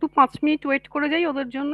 একটু 5 minute wait করে যাই ওদের জন্য।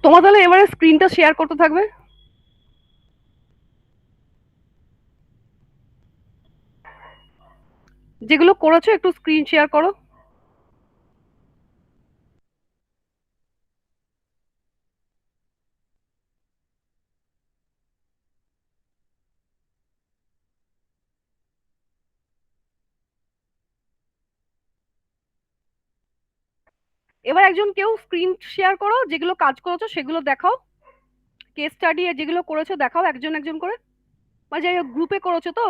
তোমার তাহলে এবারে স্ক্রিনটা শেয়ার করতে থাকবে। যেগুলো করেছো একটু স্ক্রিন শেয়ার করো। এবার একজন কেউ স্ক্রিন শেয়ার করো, যেগুলো কাজ করেছো সেগুলো দেখাও। কেস স্টাডি যেগুলো করেছো দেখাও একজন একজন করে, বা যাই হোক গ্রুপে করেছো তো।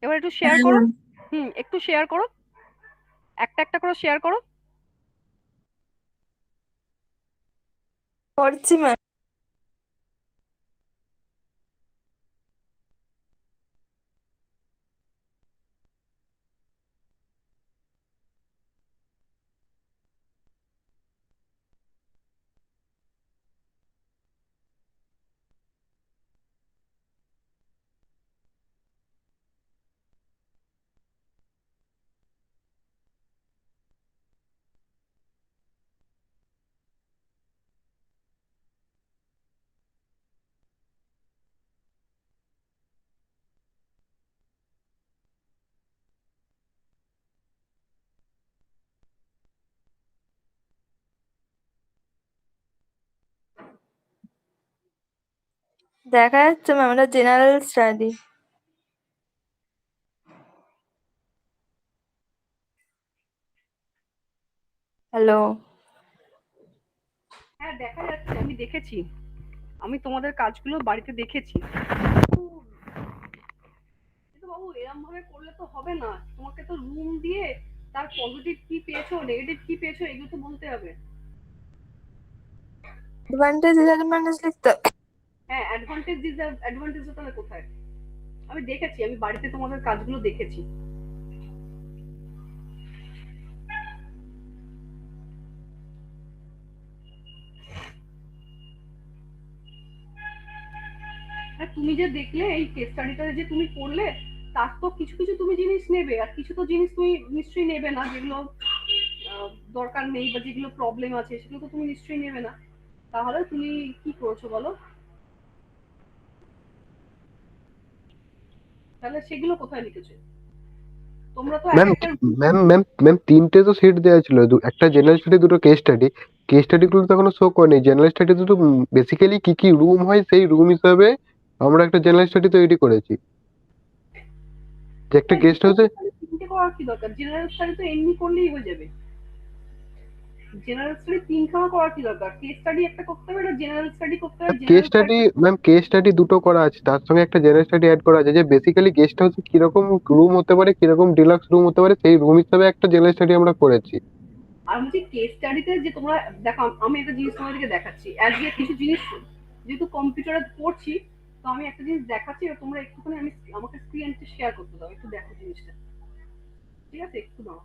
এবার একটু শেয়ার হ্যাঁ করো। ম্যাম, একটু শেয়ার করো, একটা একটা করে শেয়ার করো। করছি ম্যাম। দেখা যাচ্ছে ম্যাম, এটা জেনারেল স্টাডি। হ্যালো। হ্যাঁ দেখা যাচ্ছে, আমি দেখেছি, আমি তোমাদের কাজগুলো বাড়িতে দেখেছি। কিন্তু বাবু এরম ভাবে করলে তো হবে না, তোমাকে তো রুম দিয়ে তার পজিটিভ কি পেয়েছো নেগেটিভ কি পেয়েছো এগুলো তো বলতে হবে। অ্যাডভান্টেজ ডিসঅ্যাডভান্টেজ লিখতে হবে। হ্যাঁ, অ্যাডভান্টেজ ডিসঅ্যাডভান্টেজ তাহলে কোথায়? আমি দেখেছি, আমি বাড়িতে তোমাদের কাজগুলো দেখেছি। আর তুমি যে দেখলে এই কেস স্টাডিটা যে তুমি করলে, তার তো কিছু কিছু তুমি জিনিস নেবে, আর কিছু তো জিনিস তুমি নিশ্চয়ই নেবে না, যেগুলো দরকার নেই বা যেগুলো প্রবলেম আছে সেগুলো তো তুমি নিশ্চয়ই নেবে না। তাহলে তুমি কি করছো বলো? তাহলে সেগুলো কোথায় লিখেছো? তোমরা তো এক ম্যাম একটা ম্যাম ম্যাম ম্যাম তিনটে তো সিট দেওয়া ছিল, একটা জেনারেল স্টাডি, দুটো কেস স্টাডি। কেস স্টাডি গুলো তো এখনো শো করেনি। জেনারেল স্টাডি তো বেসিক্যালি কি কি রুম হয় সেই রুম হিসাবে আমরা একটা জেনারেল স্টাডি তৈরি করেছি, যে একটা গেস্ট হাউসে। তিনটে করার কি দরকার? জেনারেল স্টাডি তো এমনি করলেই হয়ে যাবে। জেনারেল স্টাডি তিনখানা করার কি দরকার? কেস স্টাডি একটা করতে হবে, না জেনারেল স্টাডি করতে হবে, case general study study. Ma'am, case study দুটো করা আছে, তার সঙ্গে একটা জেনারেল স্টাডি অ্যাড করা আছে, যে বেসিক্যালি গেস্ট হাউসে কিরকম রুম হতে পারে, কিরকম ডিলাক্স রুম হতে পারে, সেই রুম হিসাবে একটা জেনারেল স্টাডি আমরা করেছি। আর বলছি কেস স্টাডিতে যে তোমরা দেখো, আমি একটা জিনিস তোমাদেরকে দেখাচ্ছি, আজকে কিছু জিনিস যেহেতু কম্পিউটারে পড়ছি, তো আমি একটা জিনিস দেখাচ্ছি, এবার তোমরা একটুখানি আমাকে স্ক্রিনটা শেয়ার করতে দাও, একটু দেখো জিনিসটা। ঠিক আছে, একটু দাও।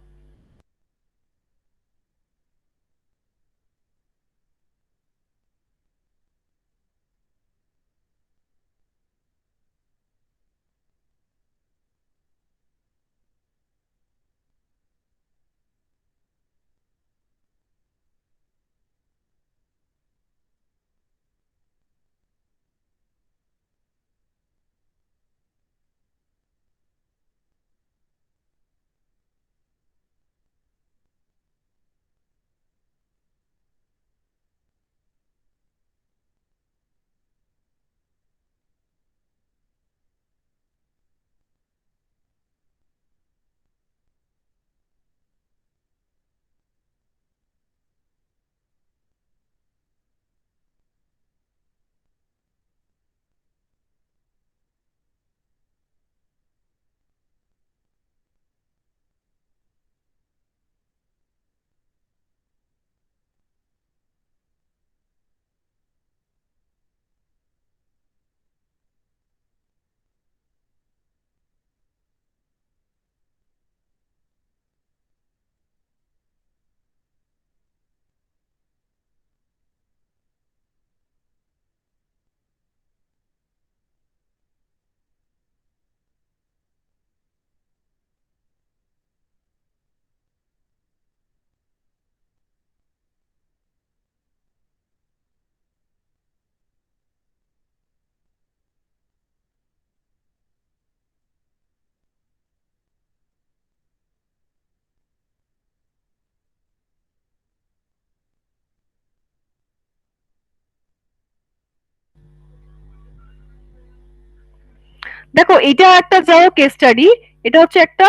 দেখো এটা একটা যাও কেস স্টাডি, এটা হচ্ছে একটা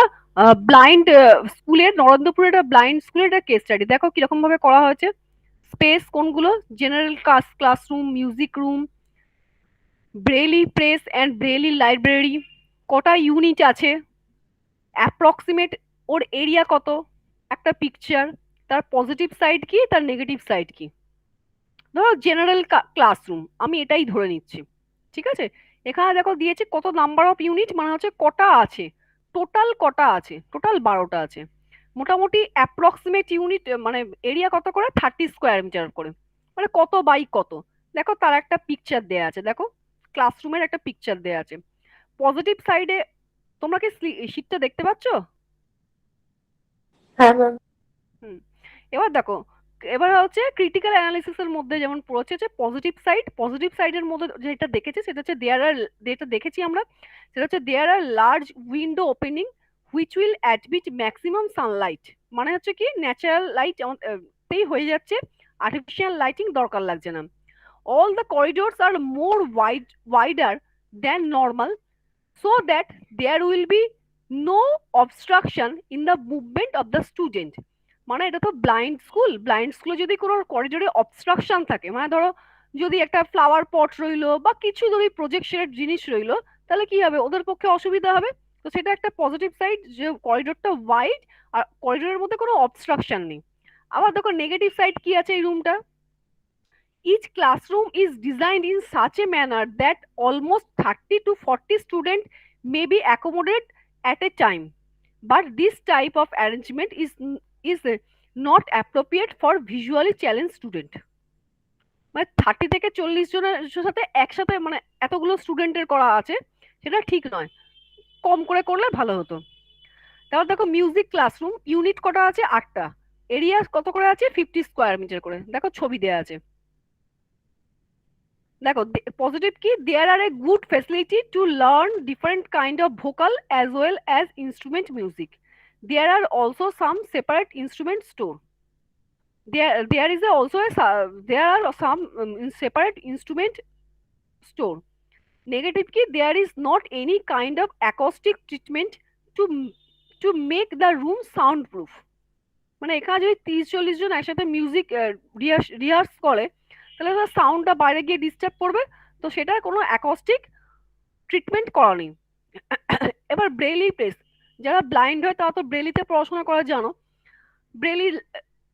ব্লাইন্ড স্কুলের, নরেন্দ্রপুরের একটা ব্লাইন্ড স্কুলের একটা কেস স্টাডি। দেখো কিরকম ভাবে করা হয়েছে। স্পেস কোনগুলো? General classroom, music room, Bailey press and Bailey library, কটা ইউনিট আছে, অ্যাপ্রক্সিমেট ওর এরিয়া কত, একটা পিকচার, তার পজিটিভ সাইড কি, তার নেগেটিভ সাইড কি। ধরো জেনারেল ক্লাসরুম, আমি এটাই ধরে নিচ্ছি, ঠিক আছে। এখানে দেখো দিয়েছে কত নাম্বার অফ ইউনিট, মানে হচ্ছে কটা আছে, টোটাল কটা আছে, টোটাল 12টা আছে। মোটামুটি অ্যাপ্রক্সিমেট ইউনিট মানে এরিয়া কত করে, 30 স্কোয়ার মিটার করে, মানে কত বাই কত। দেখো তার একটা পিকচার দেয়া আছে, দেখো ক্লাসরুমের একটা পিকচার দেয়া আছে। পজিটিভ সাইডে তোমরা কি শীটটা দেখতে পাচ্ছ? হ্যাঁ ম্যাম। হুম। এবার দেখো, এবার হচ্ছে ক্রিটিক্যাল অ্যানালিসিস এর মধ্যে যেমন পড়েছে যে পজিটিভ সাইড, পজিটিভ সাইডের মধ্যে যেটা দেখেছে সেটা হচ্ছে দেয়ার আর, যেটা দেখেছি আমরা সেটা হচ্ছে there are large window opening which will admit maximum sunlight. মানে হচ্ছে কি ন্যাচারাল লাইট তেই হয়ে যাচ্ছে, আর্টিফিশিয়াল লাইটিং দরকার লাগছে না। All the corridors are more wider than normal so that there will be no obstruction in the movement of the student। মানে এটা তো ব্লাইন্ড স্কুল, ব্লাইন্ড স্কুলে যদি কোনো করিডোরে অবস্ট্রাকশন থাকে, মানে ধরো যদি একটা ফ্লাওয়ার পট রইলো বা কিছু যদি প্রজেকশনের জিনিস রইলো, তাহলে কি হবে, ওদের পক্ষে অসুবিধা হবে। তো সেটা একটা পজিটিভ সাইড যে করিডোরটা ওয়াইড আর করিডোরের মধ্যে কোনো অবস্ট্রাকশন নেই। আবার দেখো নেগেটিভ সাইড কি আছে এই রুমটা। Each classroom is designed in such a manner that almost 30 to 40 students may be accommodated at a time. But this type of arrangement is not appropriate for visually challenged student। মানে 30 থেকে 40 জনের সাথে একসাথে মানে এতগুলো স্টুডেন্টের করা আছে, সেটা ঠিক নয়, কম করে করলে ভালো হতো। তারপর দেখো মিউজিক ক্লাসরুম, ইউনিট কটা আছে, 8টা, এরিয়া কত করে আছে, 50 স্কোয়ার মিটার করে। দেখো ছবি দেয়া আছে। দেখো পজিটিভ কি, there are a good facility to learn different kind of vocal as well as instrument music. There are also some separate instrument store. There is also there are some separate instrument store। Negative ki, there is not any kind of acoustic treatment to to make the room soundproof। মানে এখানে যদি 30-40 জন একসাথে music rehearse করে, তাহলে তার সাউন্ডটা বাইরে গিয়ে ডিস্টার্ব করবে, তো সেটা কোনো অ্যাকস্টিক ট্রিটমেন্ট করা নেই। এবার ব্রেইলি প্রেস, যারা ব্লাইন্ড হয় তারা তো ব্রেইলিতে পড়াশোনা করে জানো। ব্রেইলি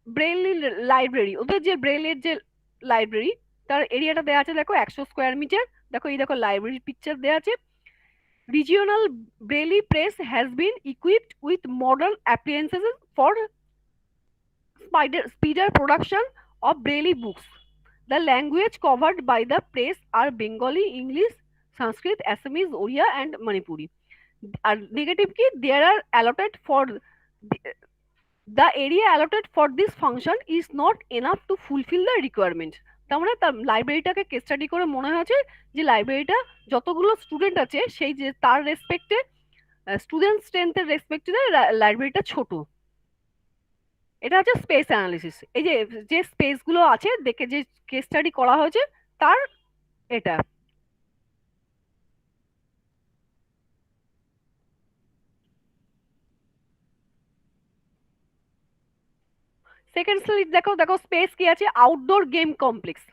ব্রেইলি লাইব্রেরি, ওদের যে ব্রেইলের যে লাইব্রেরি, তার এরিয়াটা দেওয়া আছে দেখো 100 স্কোয়ার মিটার। দেখো এই দেখো লাইব্রেরির পিকচার দেওয়া আছে। Regional Braille press has been equipped with modern appliances for speeder production of Braille books। The language covered by the press are Bengali, English, Sanskrit, Assamese, Oriya, and Manipuri। And negative ki, there are allotted for the area allotted for this function is not enough to fulfill the requirement। তার মানে তার লাইব্রেরিটাকে case study করে মনে হয়েছে যে লাইব্রেরিটা যতগুলো student আছে সেই যে তার রেসপেক্টে, স্টুডেন্ট স্ট্রেংথের রেসপেক্টে লাইব্রেরিটা ছোট। এটা হচ্ছে স্পেস অ্যানালিসিস। এই যে যে স্পেস গুলো আছে দেখে যে কেস স্টাডি করা হয়েছে তার এটা। সেকেন্ড স্লাইড দেখো, দেখো স্পেস কি আছে, আউটডোর গেম কমপ্লেক্স,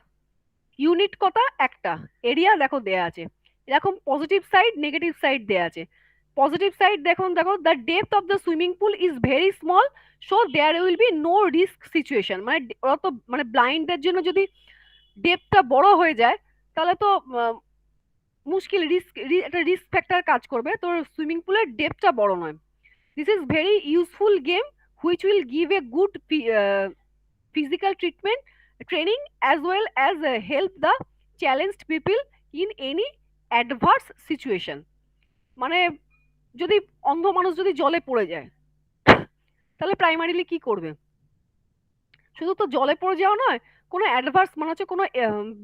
ইউনিট কটা, একটা, এরিয়া দেখো দেয়া আছে। এরকম পজিটিভ সাইড নেগেটিভ সাইড দেয়া আছে। পজিটিভ সাইড দেখুন, দেখো the depth of the swimming pool is very small so there will be no risk situation. মানে ওরা তো মানে ব্লাইন্ডদের জন্য যদি ডেপথটা বড় হয়ে যায় তাহলে তো মুশকিল, রিস্ক, একটা রিস্ক ফ্যাক্টর কাজ করবে, তো সুইমিং পুলের ডেপথটা বড় নয়। This is very useful game which will give a good physical treatment training as well as help the challenged people in any adverse situation। মানে যদি অন্ধ মানুষ যদি জলে পড়ে যায় তাহলে প্রাইমারিলি কি করবে, শুধু তো জলে পড়ে যাওয়া নয়, কোনো অ্যাডভার্স মানে হচ্ছে কোনো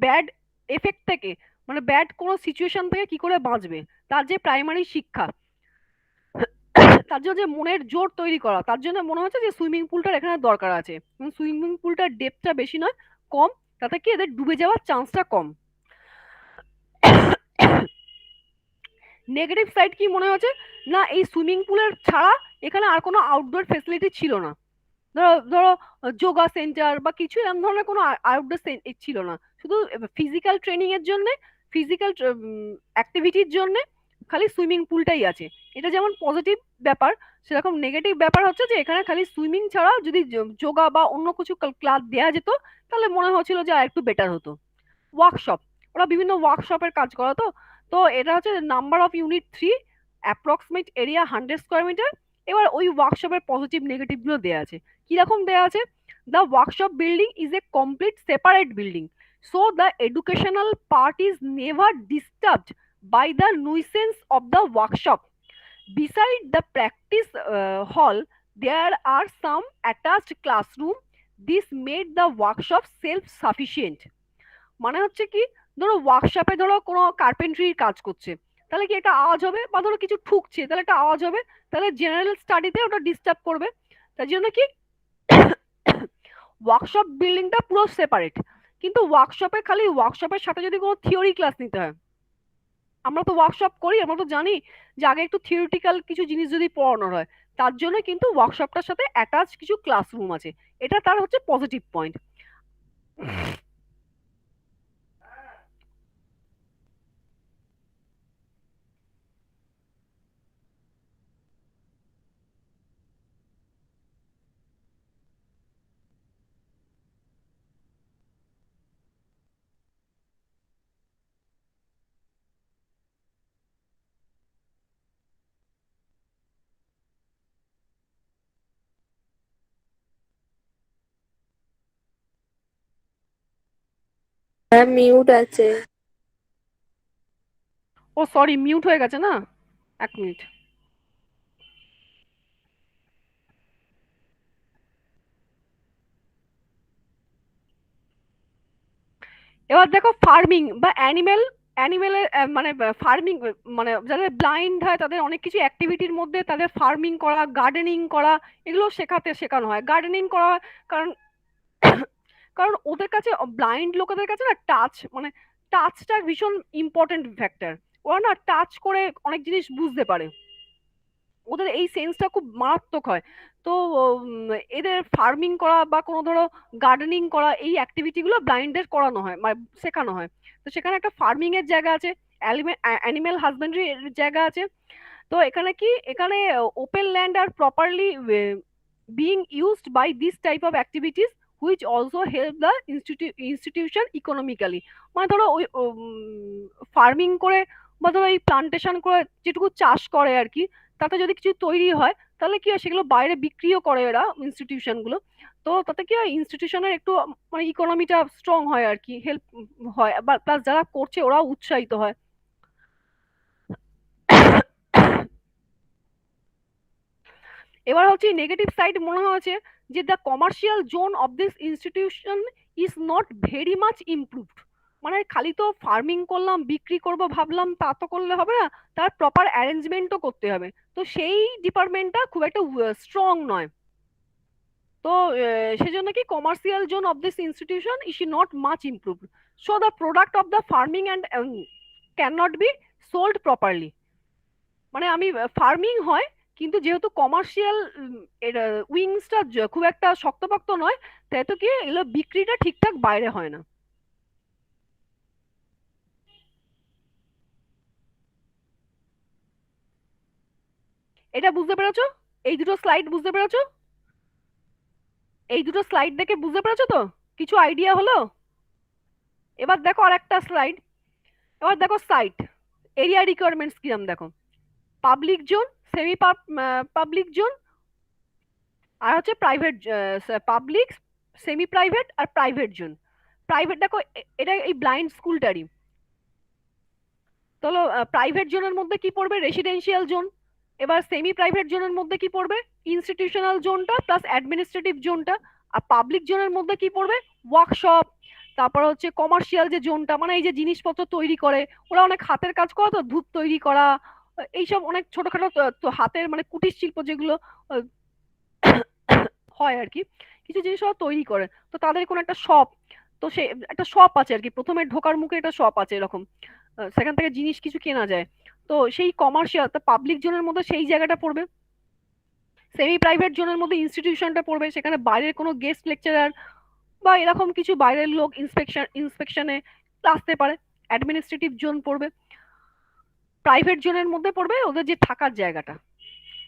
ব্যাড এফেক্ট থেকে, মানে ব্যাড কোনো সিচুয়েশন থেকে কি করে বাঁচবে, তার যে প্রাইমারি শিক্ষা, তার জন্য যে মনের জোর তৈরি করা, তার জন্য মনে হচ্ছে যে সুইমিং পুলটার এখানে দরকার আছে। সুইমিং পুলটার ডেপথটা বেশি নয়, কম, তাতে কি এদের ডুবে যাওয়ার চান্সটা কম। নেগেটিভ সাইড কি মনে হচ্ছে না, এই সুইমিং পুলের ছাড়া এখানে আর কোনো আউটডোর ফেসিলিটি ছিল না। ধরো ধরো যোগা সেন্টার বা কিছু এরকম ধরনের কোনো আউটডোর ছিল না, শুধু ফিজিক্যাল ট্রেনিং এর জন্য, ফিজিক্যাল অ্যাক্টিভিটির জন্য খালি সুইমিং পুলটাই আছে। এটা যেমন পজিটিভ ব্যাপার, সেরকম নেগেটিভ ব্যাপার হচ্ছে যে এখানে খালি সুইমিং ছাড়া যদি যোগা বা অন্য কিছু ক্লাস দেওয়া যেত তাহলে মনে হচ্ছিল যে আর একটু বেটার হতো। ওয়ার্কশপ, ওরা বিভিন্ন ওয়ার্কশপের কাজ করে। তো তো এটা হচ্ছে number of unit 3, approximate area 100 square metre. এবার ওই ওয়ার্কশপের পজিটিভ নেগেটিভ গুলো দেওয়া আছে। কিরকম দেওয়া আছে, the workshop building is a complete separate building, so the educational part is never disturbed by the nuisance of the workshop. Beside the practice hall, there are some attached classroom. This made the workshop self-sufficient. মানে হচ্ছে কি, ধরো ওয়ার্কশপে ধরো কোনো কার্পেন্ট্রির কাজ করছে, তাহলে কি একটা আওয়াজ হবে, বা ধরো কিছু ঠুকছে তাহলে একটা আওয়াজ হবে, তাহলে জেনারেল স্টাডিতে ওটা ডিস্টার্ব করবে। তার জন্য কি ওয়ার্কশপ বিল্ডিংটা পুরো সেপারেট। কিন্তু ওয়ার্কশপে খালি ওয়ার্কশপের সাথে যদি কোনো থিওরি ক্লাস নিতে হয়, আমরা তো ওয়ার্কশপ করি, আমরা তো জানি যে আগে একটু থিওরিটিক্যাল কিছু জিনিস যদি পড়ানো হয়, তার জন্য কিন্তু ওয়ার্কশপটার সাথে অ্যাটাচ কিছু ক্লাসরুম আছে। এটা তার হচ্ছে পজিটিভ পয়েন্ট। হ্যাঁ, মিউট আছে। ও সরি, মিউট হয়ে গেছে না, 1 মিনিট। এবার দেখো ফার্মিং বা অ্যানিমেলের মানে ফার্মিং, মানে যাদের ব্লাইন্ড হয় তাদের অনেক কিছু অ্যাক্টিভিটির মধ্যে তাদের ফার্মিং করা, গার্ডেনিং করা, এগুলো শেখানো হয়। গার্ডেনিং করা হয় কারণ কারণ ওদের কাছে, ব্লাইন্ড লোকেদের কাছে না টাচ, মানে টাচটা ভীষণ ইম্পর্টেন্ট ফ্যাক্টর। ওরা না টাচ করে অনেক জিনিস বুঝতে পারে, ওদের এই সেন্সটা খুব মারাত্মক হয়। তো এদের ফার্মিং করা বা কোনো ধরো গার্ডেনিং করা, এই অ্যাক্টিভিটি গুলো ব্লাইন্ডদের করানো হয়, মানে শেখানো হয়। তো সেখানে একটা ফার্মিং এর জায়গা আছে, অ্যানিমেল হাজবেন্ডারি এর জায়গা আছে। তো এখানে কি, এখানে open land are properly being used by this type of activities which also help the institution economically. মানে ধরো ওই ফার্মিং করে বা ধরো এই প্লান্টেশন করে যেটুকু চাষ করে আর কি, তাতে যদি কিছু তৈরি হয় তাহলে কি হয়, সেগুলো বাইরে বিক্রিও করে এরা ইনস্টিটিউশন গুলো। তো তাতে কি হয়, ইনস্টিটিউশনের একটু মানে ইকোনমিটা স্ট্রং হয় আর কি, হেল্প হয়, বা প্লাস যারা করছে ওরাও উৎসাহিত হয়। এবার হচ্ছে নেগেটিভ সাইড মনে হয়েছে যে the commercial zone of this institution is not very much improved. মানে খালি তো ফার্মিং করলাম, বিক্রি করব ভাবলাম, তা তো করলে হবে না, তার প্রপার অ্যারেঞ্জমেন্টও করতে হবে। তো সেই ডিপার্টমেন্টটা খুব একটা স্ট্রং নয়। তো সেজন্য কি commercial zone of this institution is not much improved, so the product of the farming and can not be sold properly. মানে আমি ফার্মিং হয় কিন্তু যেহেতু কমার্শিয়াল এর উইংসটা খুব একটা শক্তপোক্ত নয়, তাই তো কি এগুলো বিক্রিটা ঠিকঠাক বাইরে হয় না। এটা বুঝতে পেরেছো? এই দুটো স্লাইড বুঝতে পেরেছো? এই দুটো স্লাইড দেখে বুঝতে পেরেছো তো? কিছু আইডিয়া হলো? এবার দেখো আর একটা স্লাইড। এবার দেখো সাইট এরিয়া রিকোয়ারমেন্টস কিরম দেখো, public zone, semi public zone, আর হচ্ছে প্রাইভেট, পাবলিক, সেমি প্রাইভেট আর প্রাইভেট জোন। প্রাইভেট দেখো এটা এই ব্লাইন্ড স্কুলটারই। তাহলে প্রাইভেট জোনের মধ্যে কি পড়বে, রেসিডেন্সিয়াল জোন। এবার সেমি প্রাইভেট জোনের মধ্যে কি পড়বে, ইনস্টিটিউশনাল জোনটা প্লাস অ্যাডমিনিস্ট্রেটিভ জোনটা। আর পাবলিক জোনের মধ্যে কি পড়বে, ওয়ার্কশপ, তারপর হচ্ছে কমার্শিয়াল যে জোনটা, মানে এই যে জিনিসপত্র তৈরি করে, ওরা অনেক হাতের কাজ করে তো, ধূপ তৈরি করা, এইসব অনেক ছোটখাটো তো হাতের মানে কুটির শিল্প যেগুলো আহ, হয় আর কি, কিছু জিনিস ওরা তৈরি করে। তো তাদের কোনো একটা শপ, তো সে একটা শপ আছে আর কি, প্রথমে ঢোকার মুখে একটা শপ আছে এরকম, সেখান থেকে জিনিস কিছু কেনা যায়। তো সেই কমার্শিয়াল পাবলিক জোনের মধ্যে সেই জায়গাটা পড়বে, সেমি প্রাইভেট জোনের মধ্যে ইনস্টিটিউশনটা পড়বে, সেখানে বাইরের কোনো গেস্ট লেকচারার বা এরকম কিছু বাইরের লোক ইন্সপেকশনে আসতে পারে, অ্যাডমিনিস্ট্রেটিভ জোন পড়বে। প্রাইভেট জোনের মধ্যে পড়বে ওদের যে থাকার জায়গাটা।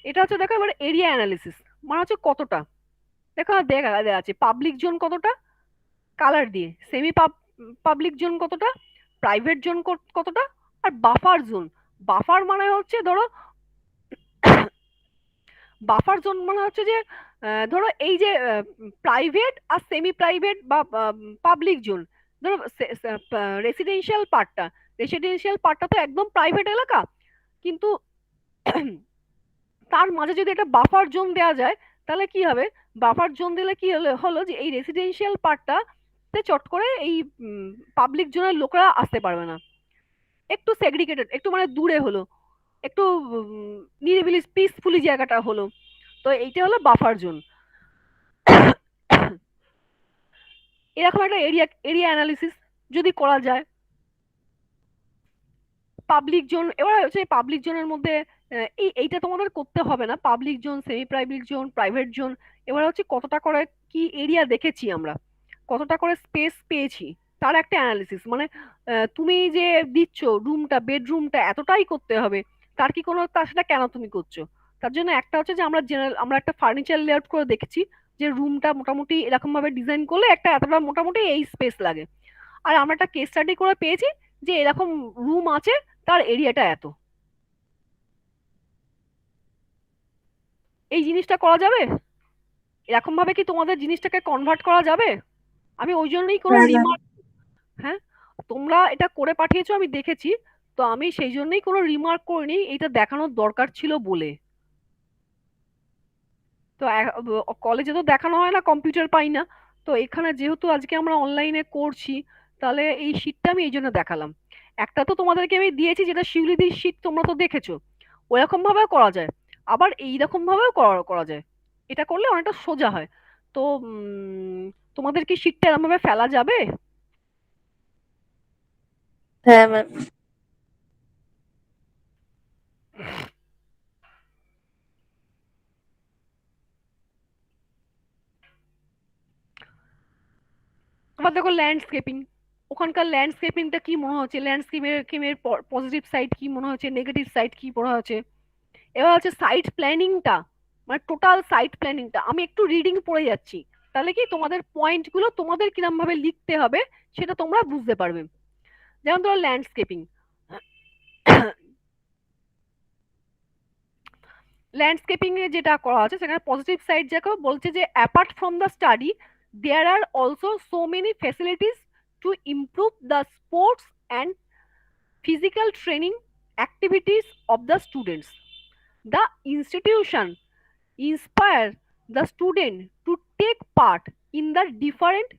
এটা হচ্ছে দেখো এবার এরিয়া অ্যানালিসিস, মানে হচ্ছে কতটা, দেখো দেখা দেওয়া আছে পাবলিক জোন কতটা কালার দিয়ে, সেমি পাবলিক জোন কতটা, প্রাইভেট জোন কতটা, আর বাফার জোন। বাফার মানে হচ্ছে ধরো বাফার জোন মানে হচ্ছে যে ধরো এই যে প্রাইভেট আর সেমি প্রাইভেট বা পাবলিক জোন, ধরো রেসিডেন্সিয়াল পার্টটা তো একদম প্রাইভেট এলাকা, কিন্তু তার মাঝে যদি একটা বাফার জোন দেওয়া যায় তাহলে কি হবে, বাফার জোন দিলে কি হলো যে এই রেসিডেন্সিয়াল পার্টটা চট করে এই পাবলিক জোনের লোকরা আসতে পারবে না, একটু সেগ্রিগেটেড, একটু মানে দূরে হলো, একটু নিরিবিলি পিসফুলি জায়গাটা হলো। তো এইটা হলো বাফার জোন। এরকম একটা এরিয়া অ্যানালিসিস যদি করা যায়। পাবলিক জোন, এবার হচ্ছে পাবলিক জোনের মধ্যে এইটা তোমাদের করতে হবে না, public zone, semi private zone, private zone, এবার হচ্ছে কতটা করে কি এরিয়া দেখেছি আমরা, কতটা করে স্পেস পেয়েছি, তার একটা অ্যানালিসিস, মানে তুমি যে দিচ্ছ রুমটা, বেডরুমটা এতটাই করতে হবে, তার কি কোনো, তার সেটা কেন তুমি করছো। তার জন্য একটা হচ্ছে যে আমরা একটা ফার্নিচার লেআউট করে দেখেছি যে রুমটা মোটামুটি এরকম ভাবে ডিজাইন করলে একটা এতটা মোটামুটি এই স্পেস লাগে, আর আমরা একটা কেস স্টাডি করে পেয়েছি যে এরকম রুম আছে, তার এরিয়াটা এত। এই জিনিসটা করা যাবে, এরকম ভাবে কি তোমাদের জিনিসটাকে কনভার্ট করা যাবে? আমি ওই জন্যই কোনো হ্যাঁ ম্যাম। রিমার্ক, হ্যাঁ তোমরা এটা করে পাঠিয়েছো আমি দেখেছি, তো আমি সেই জন্যই কোনো রিমার্ক করিনি, এটা দেখানোর দরকার ছিল বলে। তো কলেজে তো দেখানো হয় না, কম্পিউটার পাই না, তো এখানে যেহেতু আজকে আমরা অনলাইনে করছি, তাহলে এই শীটটা আমি এই জন্য দেখালাম। একটা তো তোমাদেরকে আমি দিয়েছি যেটা শিউলিদির শীট, তোমরা তো দেখেছো, ওরকম ভাবেও করা যায়, আবার এইরকম ভাবেও করা করা যায়, এটা করলে অনেকটা সোজা হয়। তো তোমাদের কি শীটটা এরকম ভাবে ফেলা যাবে? হ্যাঁ ম্যাম। আবার দেখো ল্যান্ডস্কেপিং, ওখানকার ল্যান্ডস্কেপিংটা কি মনে হচ্ছে, ল্যান্ডস্কেপের পজিটিভ সাইড কি মনে হচ্ছে, নেগেটিভ সাইড কি মনে হচ্ছে। এবার হচ্ছে সাইট প্ল্যানিংটা, মানে টোটাল সাইট প্ল্যানিংটা আমি একটু রিডিং পড়ে যাচ্ছি, তাহলে কি তোমাদের পয়েন্টগুলো তোমাদের কিরম ভাবে লিখতে হবে সেটা তোমরা বুঝতে পারবে। যেমন ধরো ল্যান্ডস্কেপিং, ল্যান্ডস্কেপিং এ যেটা করা আছে সেখানে পজিটিভ সাইড দেখো বলছে যে apart from the study there are also so many facilities to improve the sports and physical training activities of the students. The institution inspire the student to take part in the different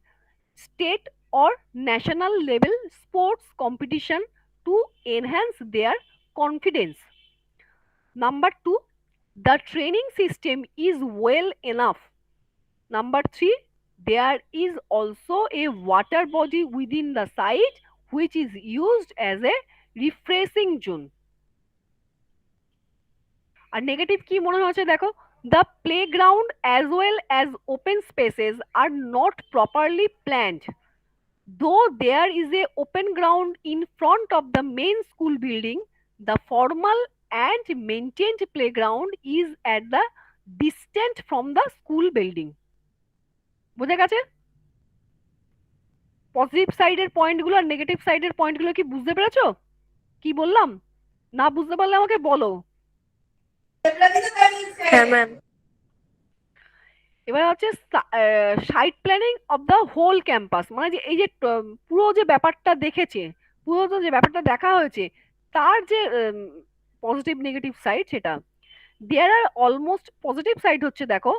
state or national level sports competition to enhance their confidence. Number 2, the training system is well enough. Number 3, there is also a water body within the site which is used as a refreshing zone. আর negative কি মনে হচ্ছে দেখো, the playground as well as open spaces are not properly planned. Though there is a open ground in front of the main school building, the formal and maintained playground is at the distant from the school building. বুঝে গেছে? Positive সাইডের পয়েন্টগুলো আর negative সাইডের পয়েন্টগুলো কি বুঝতে পেরেছো? কি বললাম? না বুঝতে পারলে আমাকে বলো। হ্যাঁ ম্যাম। এবার হচ্ছে site planning of the whole campus, মানে যে এই যে পুরো যে ব্যাপারটা দেখেছে, পুরো তো যে ব্যাপারটা দেখা হয়েছে, তার যে পজিটিভ নেগেটিভ সাইড সেটা। দেয়ার আর অলমোস্ট পজিটিভ সাইড হচ্ছে দেখো,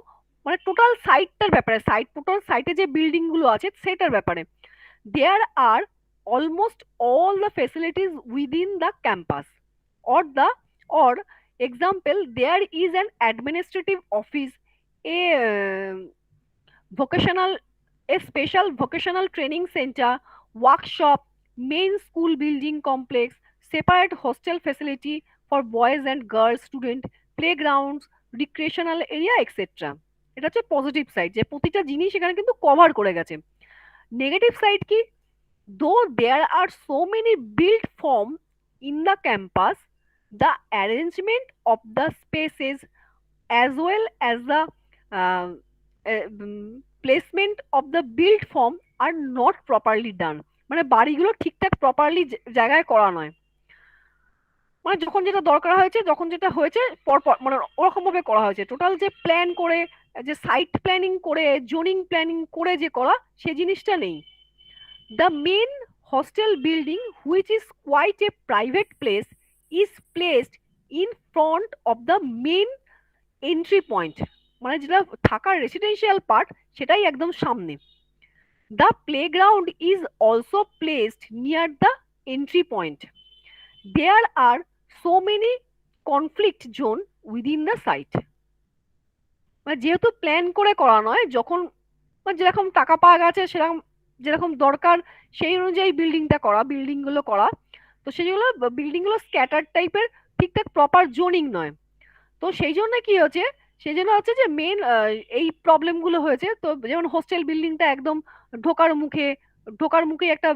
মানে টোটাল সাইটটার ব্যাপারে, টোটাল সাইটে যে বিল্ডিং গুলো আছে সেটার ব্যাপারে। There are almost all the facilities within the campus, or the or example there is an administrative office, a vocational a special vocational training center, workshop, main school building complex, separate hostel facility for boys and girls student, playgrounds, recreational area, etc. এটা হচ্ছে positive side, যে প্রতিটা জিনিস এখানে কিন্তু cover করে গেছে। Negative side কি? Though there are so many built form in the campus, the arrangement of the spaces as well as the uh, placement of the built form are not properly done। মানে বাড়িগুলো ঠিকঠাক properly জায়গায় করা নয়, মানে যখন যেটা দরকার হয়েছে, যখন যেটা হয়েছে পরপর মানে ওরকম ভাবে করা হয়েছে। টোটাল যে প্ল্যান করে, যে সাইট প্ল্যানিং করে, জোনিং প্ল্যানিং করে যে করা, সে জিনিসটা নেই। The main hostel building, which is quite a private place, is placed in front of the main entry point। মানে যেটা থাকার রেসিডেন্সিয়াল পার্ট সেটাই একদম সামনে। The playground is also placed near the entry point। There are so many conflict zone within the site। মানে যেহেতু plan করে করা নয়, যখন মানে যেরকম টাকা পাওয়া গেছে সেরকম যেরকম দরকার সেই অনুযায়ী বিল্ডিংটা করা, বিল্ডিং গুলো করা, তো সেগুলো বিল্ডিং গুলো স্ক্যাটার টাইপের, ঠিকঠাক প্রপার জোনিং নয়। তো সেই জন্য কি হচ্ছে, সেই জন্য হচ্ছে যে মেন এই প্রবলেম গুলো হয়েছে। তো যেমন হোস্টেল বিল্ডিংটা একদম ঢোকার মুখে, ঢোকার মুখে একটা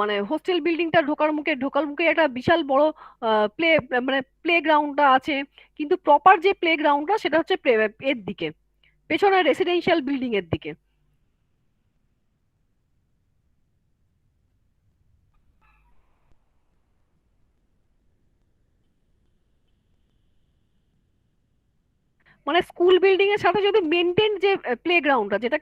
মানে হোস্টেল বিল্ডিংটা ঢোকার মুখে একটা বিশাল বড় প্লে মানে প্লে গ্রাউন্ডটা আছে, কিন্তু প্রপার যে প্লে গ্রাউন্ডটা সেটা হচ্ছে এর দিকে, পেছনে রেসিডেন্সিয়াল বিল্ডিং এর দিকে। মানে স্কুল বিল্ডিং এর সাথে যদি মেনটেন যে প্লে গ্রাউন্ডটা, যেটা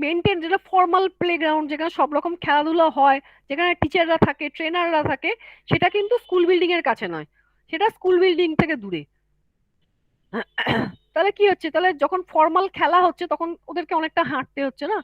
মেনটেন, যেটা ফর্মাল প্লে গ্রাউন্ড, যেখানে সব রকম খেলাধুলা হয়, যেখানে টিচাররা থাকে, ট্রেনাররা থাকে, সেটা কিন্তু স্কুল বিল্ডিং এর কাছে নয়, সেটা স্কুল বিল্ডিং থেকে দূরে। তাহলে কি হচ্ছে, তাহলে যখন ফর্মাল খেলা হচ্ছে তখন ওদেরকে অনেকটা হাঁটতে হচ্ছে না?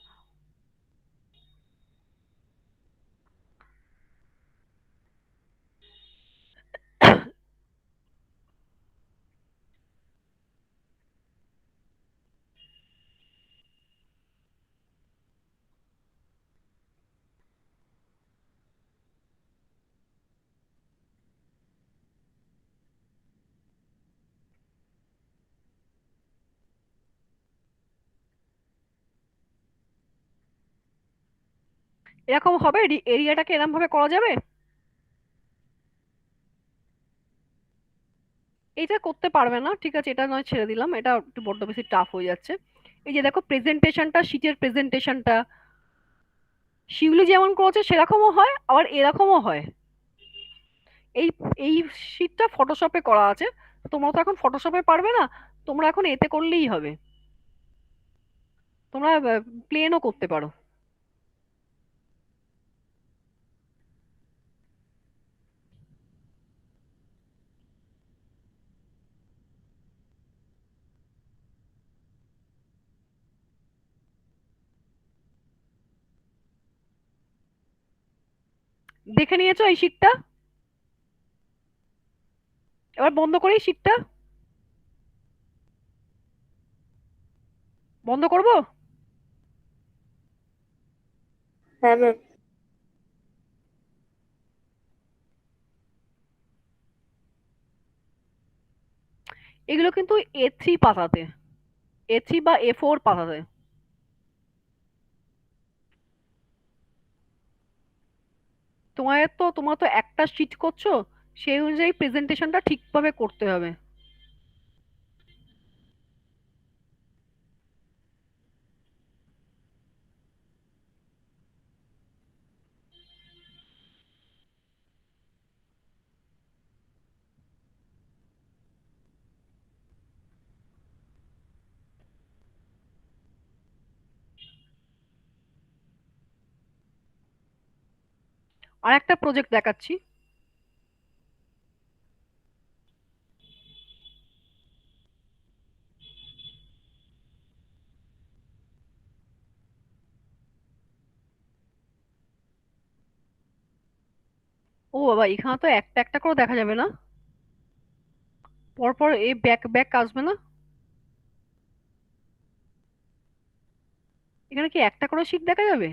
এরকম হবে, এরিয়াটাকে এরকম ভাবে করা যাবে? এটা করতে পারবে না, ঠিক আছে, এটা নয় ছেড়ে দিলাম, এটা একটু বড্ড বেশি টাফ হয়ে যাচ্ছে। এই যে দেখো প্রেজেন্টেশনটা, শীটের প্রেজেন্টেশনটা শিউলি যেমন করেছে সেরকমও হয়, আবার এরকমও হয়। এই এই শীটটা ফটোশপে করা আছে, তোমরা তো এখন ফটোশপে পারবে না, তোমরা এখন এতে করলেই হবে, তোমরা প্লেনও করতে পারো। দেখে নিয়েছো এই শীটটা? এবার বন্ধ করি শীটটা, বন্ধ করব। হ্যাঁ ম্যাম। এগুলো কিন্তু A3 পাতাতে, A3 বা A4 পাতাতে। তোমার তো একটা শীট করছো, সেই অনুযায়ী প্রেজেন্টেশনটা ঠিকভাবে করতে হবে। আর একটা প্রজেক্ট দেখাচ্ছি। ও বাবা, এখানে তো একটা একটা করে দেখা যাবে না, পরপর এই ব্যাক ব্যাক আসবে না? এখানে কি একটা করে শীট দেখা যাবে?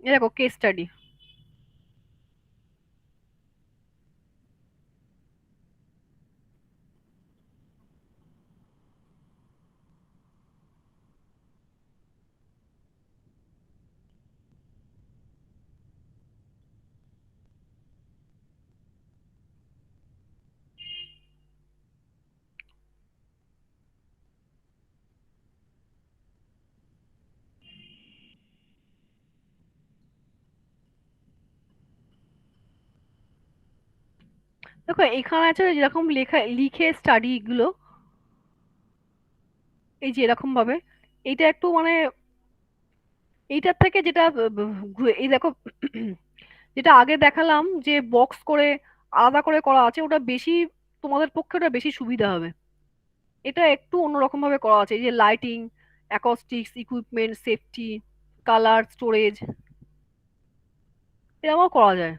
এ দেখো কেস স্টাডি। দেখো এখানে আছে যেরকম লেখা লিখে স্টাডি গুলো, এই যে এরকম ভাবে, এইটা একটু মানে এইটার থেকে যেটা এই দেখো যেটা আগে দেখালাম যে বক্স করে আলাদা করে করা আছে, ওটা বেশি তোমাদের পক্ষে ওটা বেশি সুবিধা হবে। এটা একটু অন্যরকম ভাবে করা আছে, এই যে lighting, acoustics, equipment, safety, colour, storage, এরকমও করা যায়।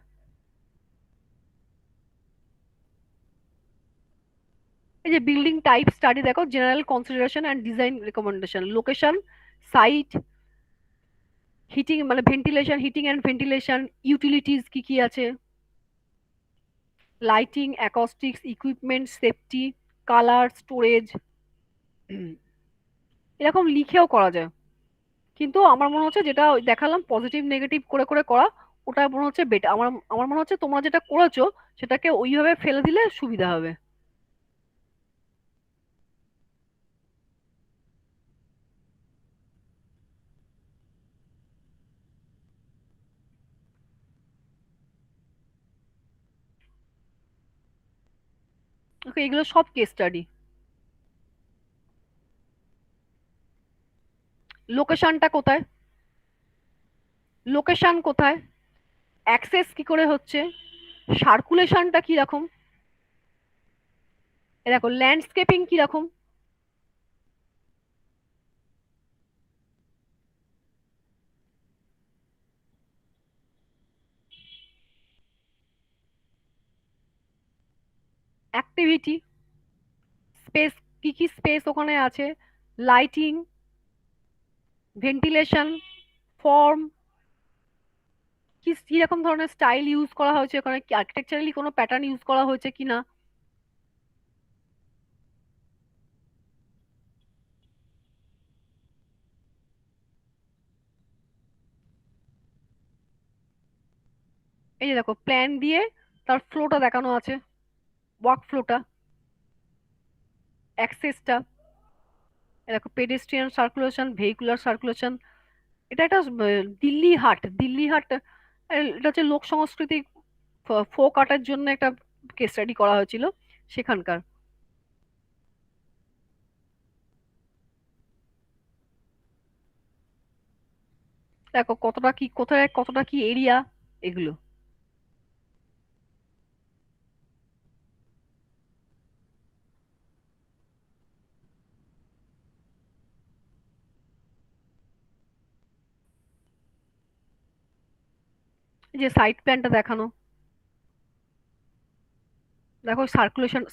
এই যে বিল্ডিং টাইপ স্টাডি দেখো, general consideration and design recommendation, location, site, heating মানে ventilation, heating and ventilation, utilities কি কি আছে, lighting, acoustics, equipment, safety, colour, storage, এরকম লিখেও করা যায়। কিন্তু আমার মনে হচ্ছে যেটা ওই দেখালাম পজিটিভ নেগেটিভ করে করে করা, ওটা মনে হচ্ছে বেটার। আমার আমার মনে হচ্ছে তোমরা যেটা করেছো সেটাকে ওইভাবে ফেলে দিলে সুবিধা হবে। ওকে, এগুলো সব কেস স্টাডি। লোকেশনটা কোথায়, লোকেশন কোথায়, অ্যাক্সেস কি করে হচ্ছে, সার্কুলেশনটা কি রকম, এ দেখো ল্যান্ডস্কেপিং কি রকম, অ্যাক্টিভিটি, স্পেস, কি কি স্পেস ওখানে আছে, লাইটিং, ভেন্টিলেশন, ফর্ম, কি কি রকম ধরনের স্টাইল ইউজ করা হয়েছে ওখানে, কি আর্কিটেকচারালি কোনো প্যাটার্ন ইউজ করা হয়েছে কিনা। এই যে দেখো প্ল্যান দিয়ে তার ফ্লোটা দেখানো আছে, ওয়ার্ক ফ্লোটা, অ্যাক্সেসটা, দেখো পেডেস্ট্রিয়ান সার্কুলেশন, ভেহিকুলার সার্কুলেশন। এটা একটা দিল্লি হাট, দিল্লি হাট, এটা হচ্ছে লোক সংস্কৃতি ফোক আর্টের জন্য একটা কেস স্টাডি করা হয়েছিল সেখানকার। দেখো কতটা কি, কোথায় কতটা কি এরিয়া, এগুলো। এই যে সাইড প্ল্যানটা দেখানো, দেখো সার্কুলেশন,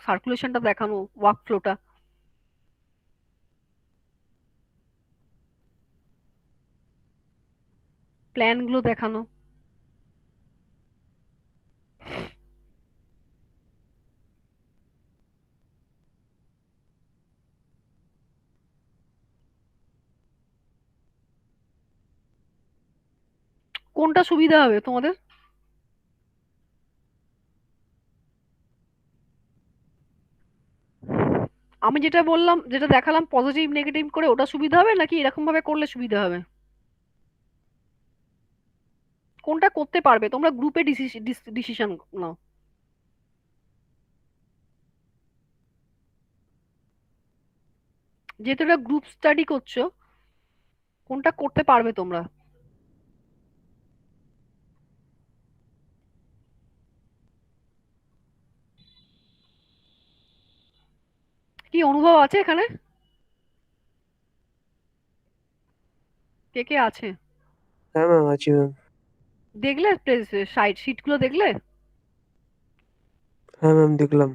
সার্কুলেশনটা দেখানো, ওয়ার্ক ফ্লোটা, প্ল্যান গুলো দেখানো। কোনটা সুবিধা হবে তোমাদের? আমি যেটা বললাম, যেটা দেখালাম পজিটিভ নেগেটিভ করে, ওটা সুবিধা হবে নাকি এরকম ভাবে করলে সুবিধা হবে? কোনটা করতে পারবে তোমরা, গ্রুপে ডিসিশন নাও। যেহেতু এটা গ্রুপ স্টাডি করছো, কোনটা করতে পারবে তোমরা? কি অনুভব আছে এখানে, কে কে আছে? হ্যাঁ ম্যাম, আছি ম্যাম। দেখলে সাইড শিট গুলো দেখলে? হ্যাঁ ম্যাম, দেখলাম।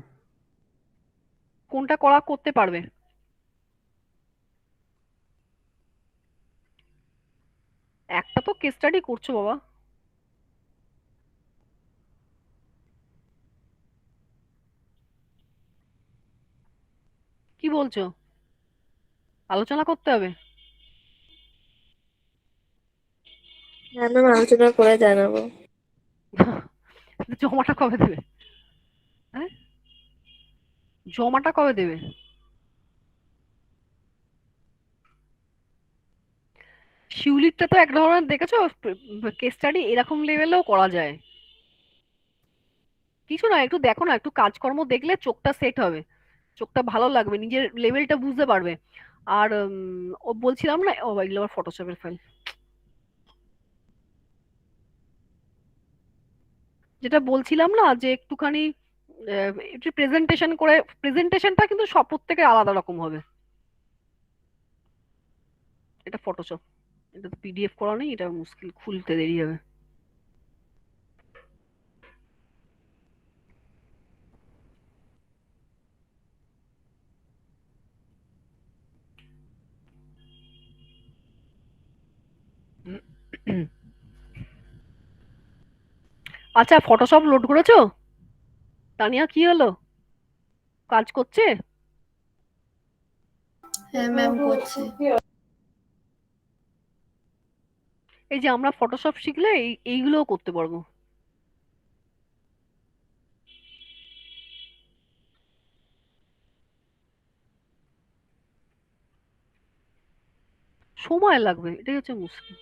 কোনটা করা করতে পারবে? একটা তো কেস স্টাডি করছো বাবা। কি বলছো? আলোচনা করতে হবে? হ্যাঁ ম্যাম, আলোচনা করে জানাবো। জমাটা কবে দেবে? হ্যাঁ, জমাটা কবে দেবে? শিউলিরটা তো এক ধরনের দেখেছো, কেস স্টাডি এরকম লেভেলেও করা যায়। কিছু না, একটু দেখো না, একটু কাজকর্ম দেখলে চোখটা সেট হবে, চোখটা ভালো লাগবে, নিজের লেভেলটা বুঝতে পারবে। আর ও বলছিলাম না, ও এগুলো আবার ফটোশপের ফাইল। যেটা বলছিলাম না যে একটুখানি একটু প্রেজেন্টেশন করে, প্রেজেন্টেশনটা কিন্তু সব প্রত্যেকের আলাদা রকম হবে। এটা ফটোশপ, এটা তো পিডিএফ করা নেই, এটা মুশকিল, খুলতে দেরি হবে। আচ্ছা, ফটোশপ লোড করেছো? তানিয়া, কি হলো, কাজ করছে? হ্যাঁ ম্যাম করছে। এই যে আমরা ফটোশপ শিখলে এইগুলোও করতে পারবো। সময় লাগবে, এটাই হচ্ছে মুশকিল।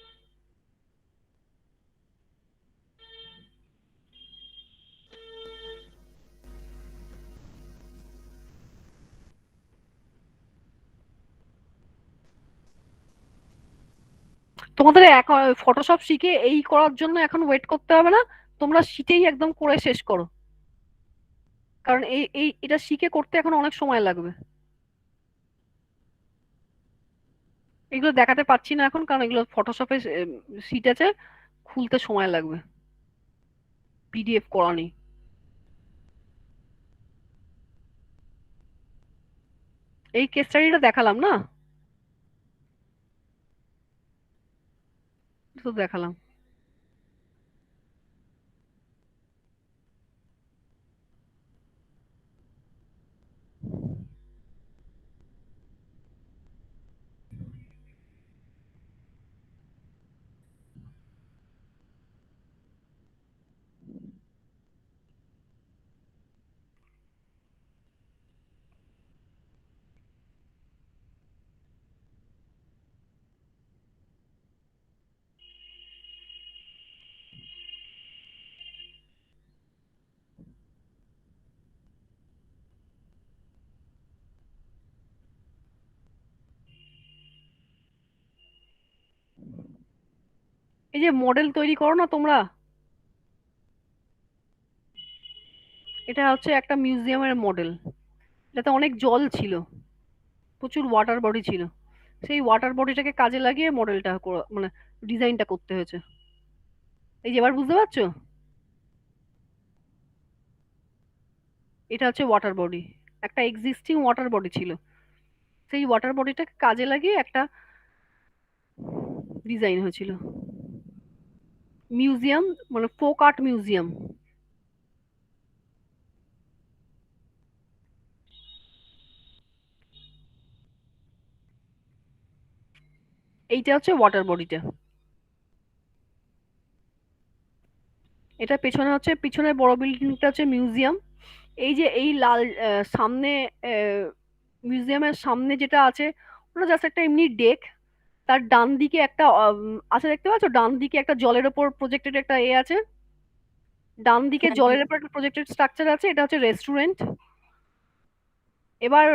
তোমাদের ফটোশপ শিখে এই করার জন্য এখন ওয়েট করতে হবে না, তোমরা শীতেই একদম করে শেষ করো। কারণ এটা শিখে করতে এখন অনেক সময় লাগবে। এগুলো দেখাতে পাচ্ছি না এখন, কারণ এগুলো ফটোশপে শীট আছে, খুলতে সময় লাগবে, পিডিএফ করা নেই। এই কেস স্টাডিটা দেখালাম না, এটা তো দেখালাম। এই যে মডেল তৈরি করো না তোমরা, এটা হচ্ছে একটা মিউজিয়ামের মডেল। এটাতে অনেক জল ছিল, প্রচুর ওয়াটার বডি ছিল, সেই ওয়াটার বডিটাকে কাজে লাগিয়ে মডেলটা মানে ডিজাইনটা করতে হয়েছে। এই যে এবার বুঝতে পারছো, এটা হচ্ছে ওয়াটার বডি, একটা এক্সিস্টিং ওয়াটার বডি ছিল, সেই ওয়াটার বডিটাকে কাজে লাগিয়ে একটা ডিজাইন হয়েছিল। মিউজিয়াম, মানে ফোক আর্ট মিউজিয়াম। এইটা হচ্ছে ওয়াটার বডিটা, এটা পেছনে হচ্ছে, পিছনে বড় বিল্ডিংটা হচ্ছে মিউজিয়াম। এই যে এই লাল সামনে মিউজিয়ামের সামনে যেটা আছে, ওটা জাস্ট একটা এমনি ডেক। তার ডান দিকে একটা আছে, দেখতে পাচ্ছ ডান দিকে একটা জলের ওপর প্রজেক্টেড একটা আছে, ডান দিকে জলের ওপর একটা প্রজেক্টেড স্ট্রাকচার আছে, এটা হচ্ছে রেস্টুরেন্ট। এবার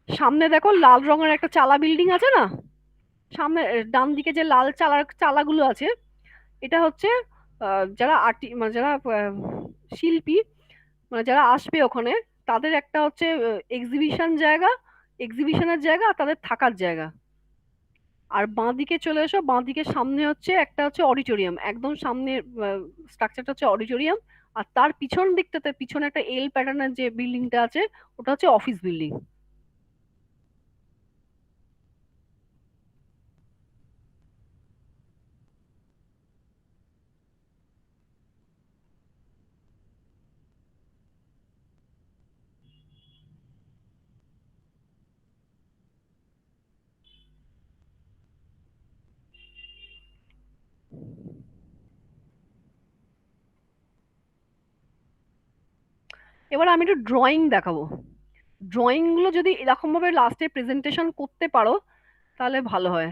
সামনে দেখো লাল রঙের একটা চালা বিল্ডিং আছে না, সামনে ডান দিকে যে লাল চালাগুলো আছে, এটা হচ্ছে যারা মানে যারা শিল্পী, মানে যারা আসবে ওখানে, তাদের একটা হচ্ছে এক্সিবিশন জায়গা, এক্সিবিশনের জায়গা আর তাদের থাকার জায়গা। আর বাঁ দিকে চলে এসো, বাঁ দিকে সামনে হচ্ছে একটা হচ্ছে অডিটোরিয়াম, একদম সামনে স্ট্রাকচারটা হচ্ছে অডিটোরিয়াম। আর তার পিছন দিকটাতে, পিছনে একটা এল প্যাটার্নের যে বিল্ডিংটা আছে, ওটা হচ্ছে অফিস বিল্ডিং। এবার আমি একটু ড্রয়িং দেখাবো। ড্রয়িং গুলো যদি এরকম ভাবে লাস্টে প্রেজেন্টেশন করতে পারো তাহলে ভালো হয়।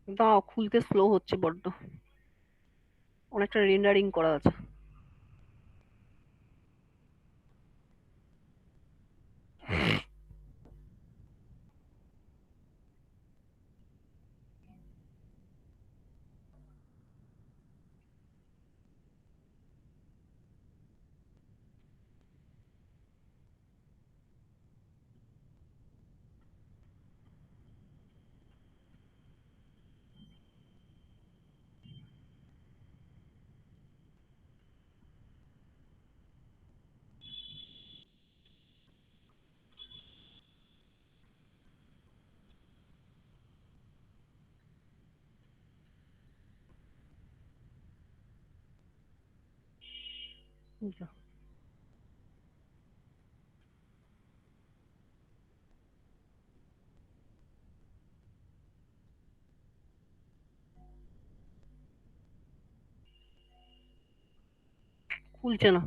দাও, খুলতে স্লো হচ্ছে বড্ড, অনেকটা রেন্ডারিং করা আছে। খুলছে না।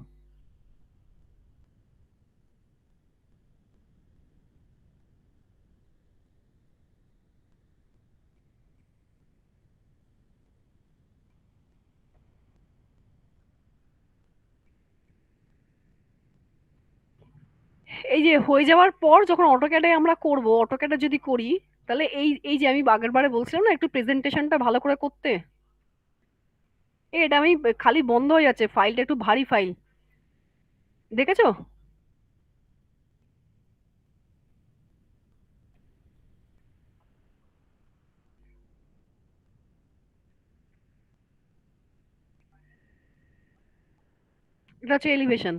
এই যে হয়ে যাওয়ার পর যখন অটোক্যাডে আমরা করব, অটোক্যাডে যদি করি, তাহলে এই এই যে আমি আগের বারে বলছিলাম না একটু প্রেজেন্টেশনটা ভালো করে করতে, এটা আমি খালি বন্ধ হয়ে যাচ্ছে, ফাইলটা একটু ভারী ফাইল, দেখেছো? এটা হচ্ছে এলিভেশন।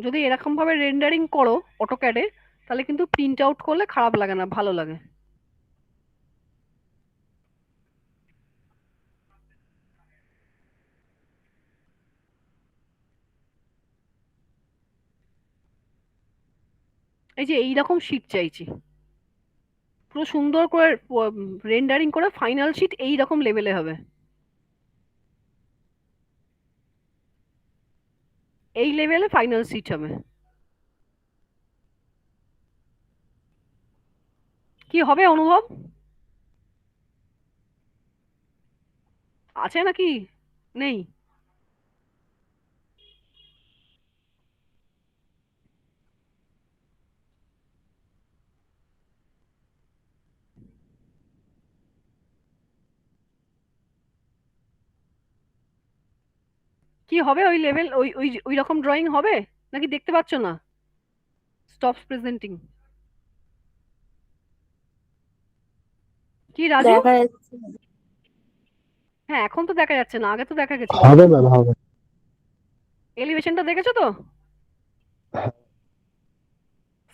যদি এরকম ভাবে রেন্ডারিং করো অটোক্যাডে, তাহলে কিন্তু প্রিন্ট আউট করলে খারাপ লাগে না, ভালো লাগে। এই যে এইরকম শিট চাইছি, পুরো সুন্দর করে রেন্ডারিং করে ফাইনাল শিট এই রকম লেভেলে হবে, এই লেভেলে ফাইনাল শিট হবে। কি হবে অনুভব? আছে নাকি? নেই? কি হবে ওই লেভেল, ওই ওই ওই রকম ড্রয়িং হবে নাকি দেখতে পাচ্ছ না? Stops presenting. কি রাজু? দেখা যাচ্ছে না। হ্যাঁ, এখন তো দেখা যাচ্ছে না, আগে তো দেখা গেছিল। হবে ম্যাম, হবে। এলিভেশনটা দেখেছো তো?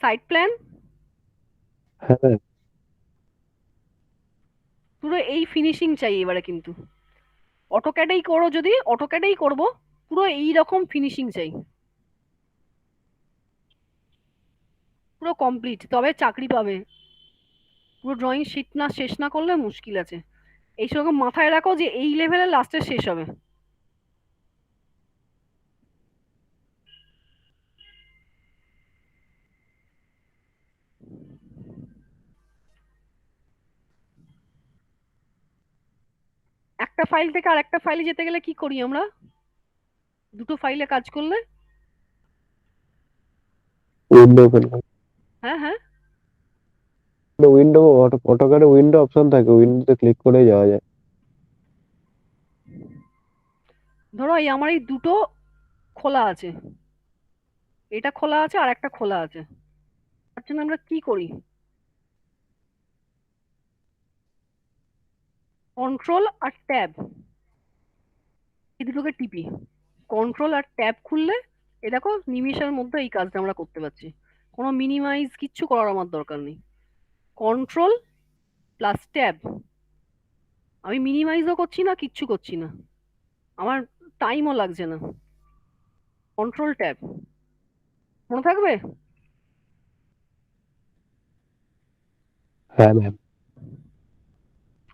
Side plan? হ্যাঁ ম্যাম। পুরো এই ফিনিশিং চাই এবারে, কিন্তু অটোক্যাডেই করো, যদি অটোক্যাডেই করবো, পুরো এই রকম ফিনিশিং চাই, পুরো কমপ্লিট, তবে চাকরি পাবে। পুরো ড্রয়িং শিট না শেষ না করলে মুশকিল আছে। এই সঙ্গে মাথায় রাখো যে এই লেভেলে লাস্টে শেষ হবে। একটা ফাইল থেকে আর একটা ফাইলে যেতে গেলে কি করি আমরা? দুটো ফাইলে কাজ করলে? উইন্ডো ওপেন করো, হ্যাঁ হ্যাঁ, উইন্ডো অটোক্যাডে উইন্ডো অপশন থাকে, উইন্ডোতে ক্লিক করে যাওয়া যায়। ধরো এই আমার এই দুটো খোলা আছে, এটা খোলা আছে আর একটা খোলা আছে, তার জন্য আমরা কি করি? কন্ট্রোল আর ট্যাব, এই দুটোকে টিপি। কন্ট্রোল আর ট্যাব খুললে এ দেখো নিমিষের মধ্যে এই কাজটা আমরা করতে পারছি। কোনো মিনিমাইজ কিচ্ছু করার আমার দরকার নেই। কন্ট্রোল প্লাস ট্যাব, আমি মিনিমাইজও করছি না, কিচ্ছু করছি না, আমার টাইমও লাগছে না। কন্ট্রোল ট্যাব, মনে থাকবে? হ্যাঁ ম্যাম।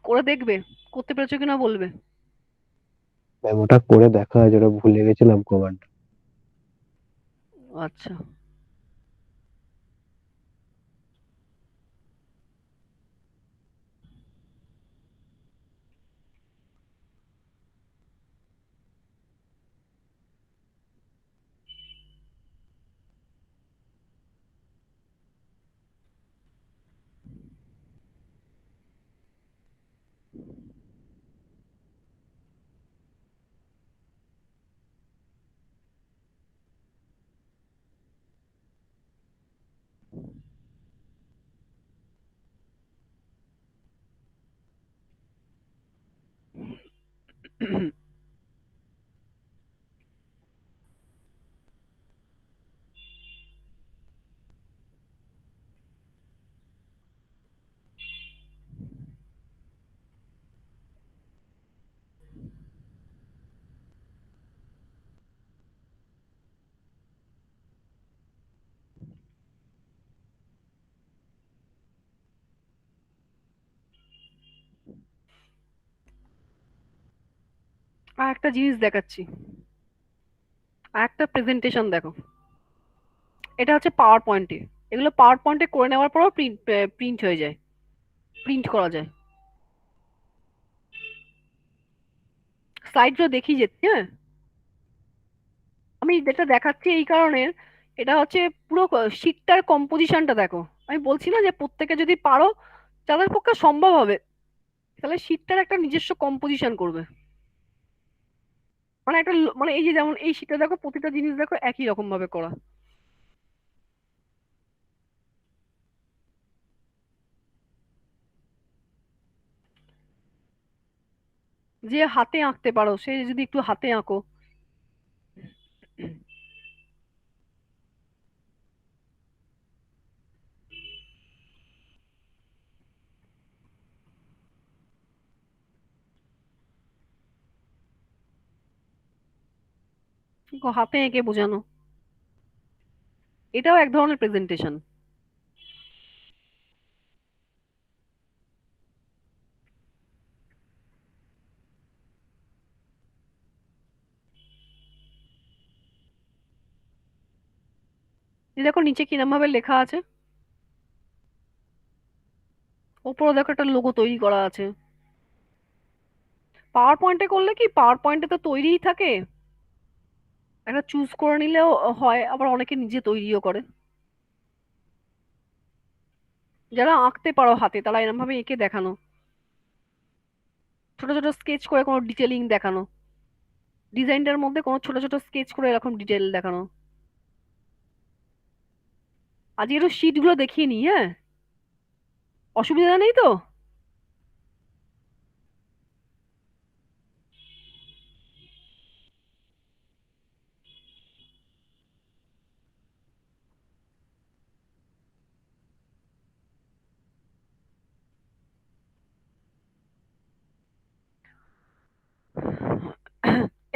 করে দেখবে, করতে পেরেছো কিনা বলবে। ম্যাম ওটা করে দেখা আছে, ওটা ভুলে গেছিলাম কমান্ড। আচ্ছা, আর একটা জিনিস দেখাচ্ছি, আর একটা প্রেজেন্টেশন দেখো। এটা হচ্ছে পাওয়ার পয়েন্টে, এগুলো পাওয়ার পয়েন্টে করে নেওয়ার পরও প্রিন্ট প্রিন্ট হয়ে যায়, প্রিন্ট করা যায়। স্লাইডগুলো দেখিয়ে যাচ্ছি, হ্যাঁ। আমি যেটা দেখাচ্ছি এই কারণে, এটা হচ্ছে পুরো শীটটার কম্পোজিশনটা দেখো। আমি বলছি না যে প্রত্যেকে যদি পারো, যাদের পক্ষে সম্ভব হবে, তাহলে শীটটার একটা নিজস্ব কম্পোজিশন করবে। মানে একটা মানে এই যে যেমন এই শীটটা দেখো, প্রতিটা জিনিস দেখো একই রকম ভাবে করা। যে হাতে আঁকতে পারো সে যদি একটু হাতে আঁকো। হাতে এঁকে বোঝানো, এটাও এক ধরনের প্রেজেন্টেশন। এই দেখো নিচে কিরম ভাবে লেখা আছে, ওপরে দেখো একটা লোগো তৈরি করা আছে। পাওয়ার পয়েন্টে করলে কি, পাওয়ার পয়েন্টে তো তৈরিই থাকে, একটা চুজ করে নিলেও হয়, আবার অনেকে নিজে তৈরিও করে। যারা আঁকতে পারো হাতে তারা এরকম ভাবে এঁকে দেখানো, ছোট ছোট স্কেচ করে কোনো ডিটেলিং দেখানো, ডিজাইনটার মধ্যে কোনো ছোট ছোট স্কেচ করে এরকম ডিটেল দেখানো। আজকে একটু শিট গুলো দেখিয়ে নি, হ্যাঁ, অসুবিধা নেই তো?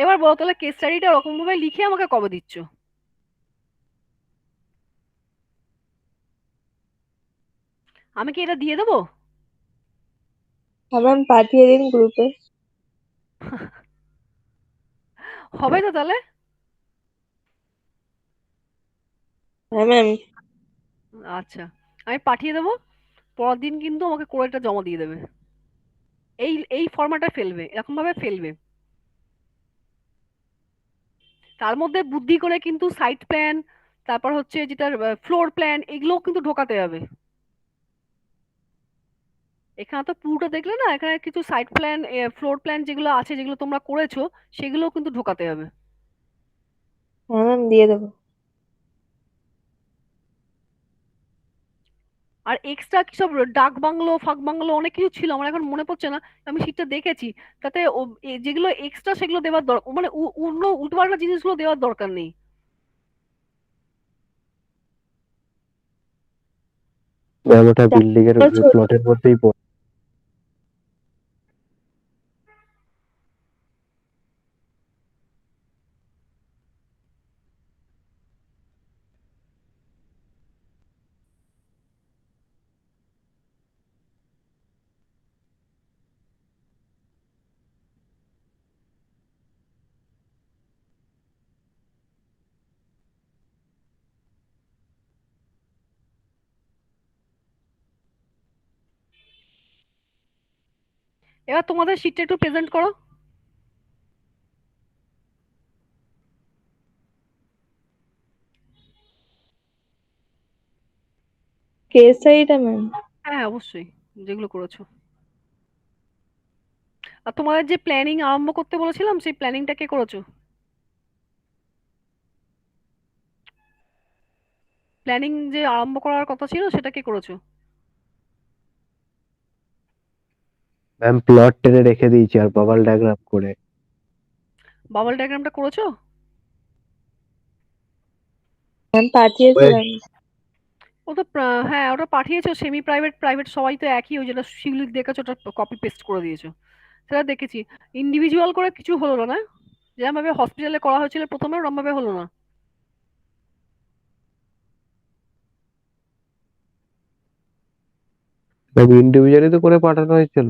এবার বলো তাহলে কেস স্টাডিটা ওরকম ভাবে লিখে আমাকে কবে দিচ্ছ? আমি কি এটা দিয়ে দেবো? হ্যাঁ ম্যাম, পাঠিয়ে দিন গ্রুপে। হবে তো তাহলে? হ্যাঁ ম্যাম। আচ্ছা, আমি পাঠিয়ে দেবো। পরের দিন কিন্তু আমাকে করে এটা জমা দিয়ে দেবে। এই এই ফর্মাটে ফেলবে, এরকম ভাবে ফেলবে। তার মধ্যে বুদ্ধি করে কিন্তু সাইট প্ল্যান, তারপর হচ্ছে যেটা ফ্লোর প্ল্যান, এগুলোও কিন্তু ঢোকাতে হবে। এখানে তো পুরোটা দেখলে না, এখানে কিছু সাইট প্ল্যান, ফ্লোর প্ল্যান যেগুলো আছে, যেগুলো তোমরা করেছো, সেগুলোও কিন্তু ঢোকাতে হবে। হ্যাঁ ম্যাম, দিয়ে দেবো। আর এক্সট্রা কি সব ডাক বাংলো ফাঁক বাংলো অনেক কিছু ছিল, আমার এখন মনে পড়ছে না। আমি শীটটা দেখেছি, তাতে যেগুলো এক্সট্রা সেগুলো দেওয়ার দরকার, মানে অন্য উল্টোপাল্টা জিনিসগুলো দেওয়ার দরকার নেই। ম্যাম ওটা বিল্ডিং এর জানলা ছোট। প্লটের মধ্যেই পড়ে। এবার তোমাদের শীটটা একটু প্রেজেন্ট করো। কেস স্টাডিটা ম্যাম। হ্যাঁ হ্যাঁ, অবশ্যই, যেগুলো করেছো। আর তোমাদের যে প্ল্যানিং আরম্ভ করতে বলেছিলাম, সেই প্ল্যানিংটা কে করেছো? প্ল্যানিং যে আরম্ভ করার কথা ছিল, সেটা কে করেছো? ম্যাম প্লট টেনে রেখে দিয়েছি আর বাবল ডায়াগ্রাম করে। বাবল ডায়াগ্রামটা করেছো? ম্যাম পাঠিয়েছিলাম। ও তো হ্যাঁ, ওটা পাঠিয়েছো। সেমি প্রাইভেট প্রাইভেট সবাই তো একই, ওই যেটা শিউলির দেখেছো ওটা কপি পেস্ট করে দিয়েছো। সেটা দেখেছি। ইন্ডিভিজুয়াল করে কিছু হলো না? যেরকম ভাবে হসপিটালে করা হয়েছিল প্রথমে, ওরকম ভাবে হলো না? ম্যাম ইন্ডিভিজুয়ালি তো করে পাঠানো হয়েছিল।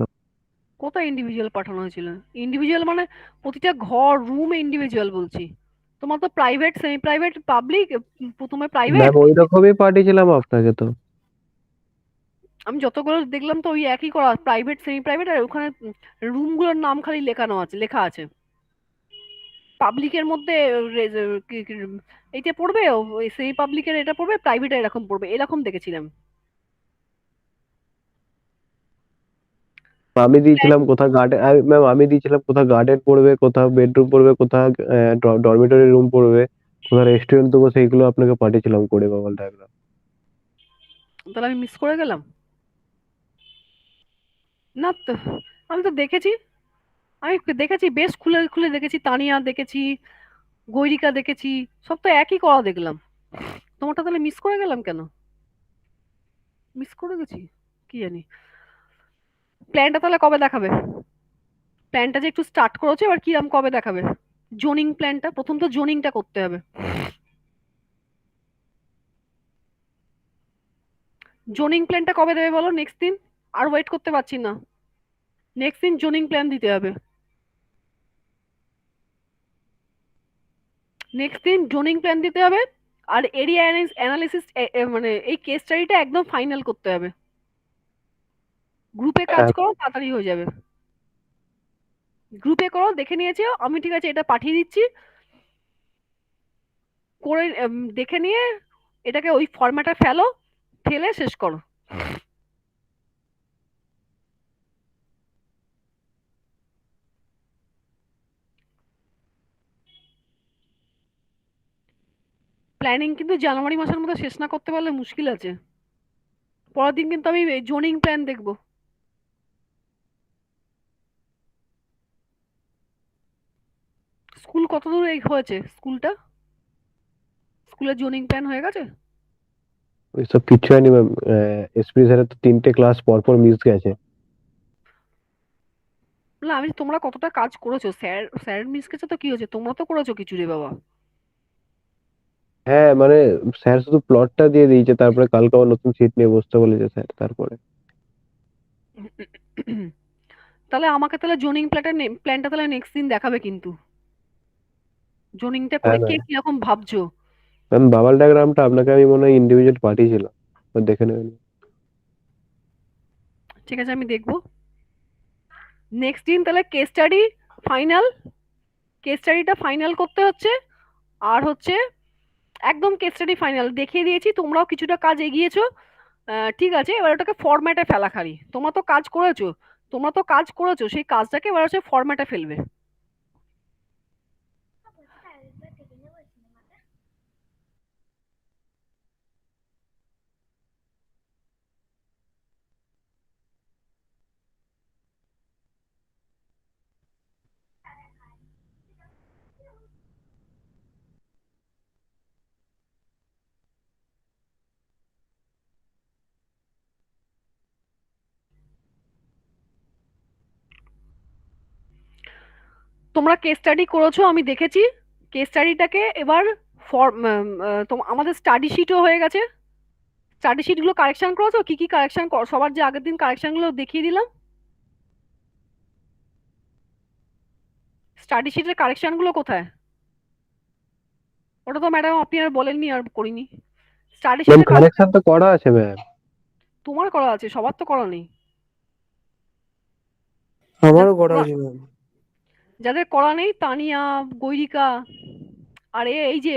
কোথায় ইন্ডিভিজুয়াল পাঠানো হয়েছিল? ইন্ডিভিজুয়াল মানে প্রতিটা ঘর রুম ইন্ডিভিজুয়াল বলছি। তোমার তো প্রাইভেট, সেমি প্রাইভেট, পাবলিক, প্রথমে প্রাইভেট। ম্যাম ওই রকমই পাঠিয়েছিলাম আপনাকে তো। আমি যতগুলো দেখলাম তো ওই একই করা, প্রাইভেট সেমি প্রাইভেট, আর ওখানে রুমগুলোর নাম খালি লেখানো আছে, লেখা আছে। পাবলিকের মধ্যে এইটা পড়বে, ওই সেমি পাবলিকের এটা পড়বে, প্রাইভেট এরকম পড়বে, এরকম দেখেছিলাম। আমি দিয়েছিলাম কোথাও গার্ডেন, ম্যাম আমি দিয়েছিলাম কোথাও গার্ডেন পড়বে, কোথাও বেডরুম পড়বে, কোথাও ডরমিটরি রুম পড়বে, কোথাও রেস্টুরেন্ট দেবো, সেইগুলো আপনাকে পাঠিয়েছিলাম করে বাবল ডায়াগ্রাম। তাহলে আমি মিস করে গেলাম। না তো, আমি তো দেখেছি। আমি দেখেছি, বেশ খুলে খুলে দেখেছি, তানিয়া দেখেছি, গৈরিকা দেখেছি, সব তো একই করা দেখলাম। তোমারটা তাহলে মিস করে গেলাম কেন? মিস করে গেছি, কি জানি। প্ল্যানটা তাহলে কবে দেখাবে? প্ল্যানটা যে একটু স্টার্ট করেছে, এবার কিরম কবে দেখাবে? জোনিং প্ল্যানটা, প্রথম তো জোনিংটা করতে হবে। জোনিং প্ল্যানটা কবে দেবে বলো? নেক্সট দিন? আর ওয়েট করতে পারছি না। নেক্সট দিন জোনিং প্ল্যান দিতে হবে। নেক্সট দিন জোনিং প্ল্যান দিতে হবে। আর এরিয়া অ্যানালিসিস, মানে এই কেস স্টাডিটা একদম ফাইনাল করতে হবে। গ্রুপে কাজ হ্যাঁ করো, তাড়াতাড়ি হয়ে যাবে। গ্রুপে করো, দেখে নিয়েছি আমি, ঠিক আছে, এটা পাঠিয়ে দিচ্ছি। করে দেখে নিয়ে এটাকে ওই ফরম্যাটে ফেলো, ফেলে শেষ করো। প্ল্যানিং কিন্তু জানুয়ারি মাসের মধ্যে শেষ না করতে পারলে মুশকিল আছে। পরের দিন কিন্তু আমি জোনিং প্ল্যান দেখবো। স্কুল কত দূর হয়েছে? স্কুলটা, স্কুলের জোনিং প্ল্যান হয়ে গেছে? ওইসব কিচ্ছু হয়নি ম্যাম। এসপি স্যারের তো 3টে ক্লাস পর পর মিস গেছে। না আমি তোমরা কতটা কাজ করেছো, স্যার মিসকেছে তো কি হয়েছে, তোমরা তো করেছো কিছু রে বাবা। হ্যাঁ মানে স্যার শুধু প্লটটা দিয়ে দিয়েছে, তারপরে কালকে আবার নতুন সিট নিয়ে বসতে বলেছে স্যার তারপরে। তাহলে আমাকে তাহলে জোনিং প্ল্যানটা তাহলে নেক্সট দিন দেখাবে কিন্তু, জোনিংটা করে হ্যাঁ কে ম্যাম। কিরকম ভাবছো। ম্যাম বাবাল ডায়াগ্রামটা আপনাকে আমি মনে হয় ইন্ডিভিজুয়াল পাঠিয়েছিলাম, দেখে নেবেন। ঠিক আছে আমি দেখবো। নেক্সট দিন তাহলে কেস স্টাডি ফাইনাল, কেস স্টাডিটা ফাইনাল করতে হচ্ছে। আর হচ্ছে একদম কেস স্টাডি ফাইনাল দেখিয়ে দিয়েছি, তোমরাও কিছুটা কাজ এগিয়েছো। ঠিক আছে, এবার ওটাকে ফরম্যাটে ফেলা খালি, তোমরা তো কাজ করেছো সেই কাজটাকে এবার হচ্ছে ফরম্যাটে ফেলবে। তোমরা কেস স্টাডি করেছো আমি দেখেছি, কেস স্টাডিটাকে এবার আমাদের স্টাডি শিটও হয়ে গেছে, স্টাডি শিট গুলো কারেকশন করেছো, কি কি কারেকশন, সবার যে আগের দিন কারেকশন গুলো দেখিয়ে দিলাম, স্টাডি শিটের কারেকশন গুলো কোথায়? ওটা তো ম্যাডাম আপনি আর বলেননি আর করিনি। স্টাডি ম্যাম শিটের কারেকশন কারেকশন তো করা আছে ম্যাম। তোমার করা আছে, সবার তো করা নেই। আমারও যাদের করা করা আছে ম্যাম। যাদের করা নেই তানিয়া, গৈরিকা, আর এই যে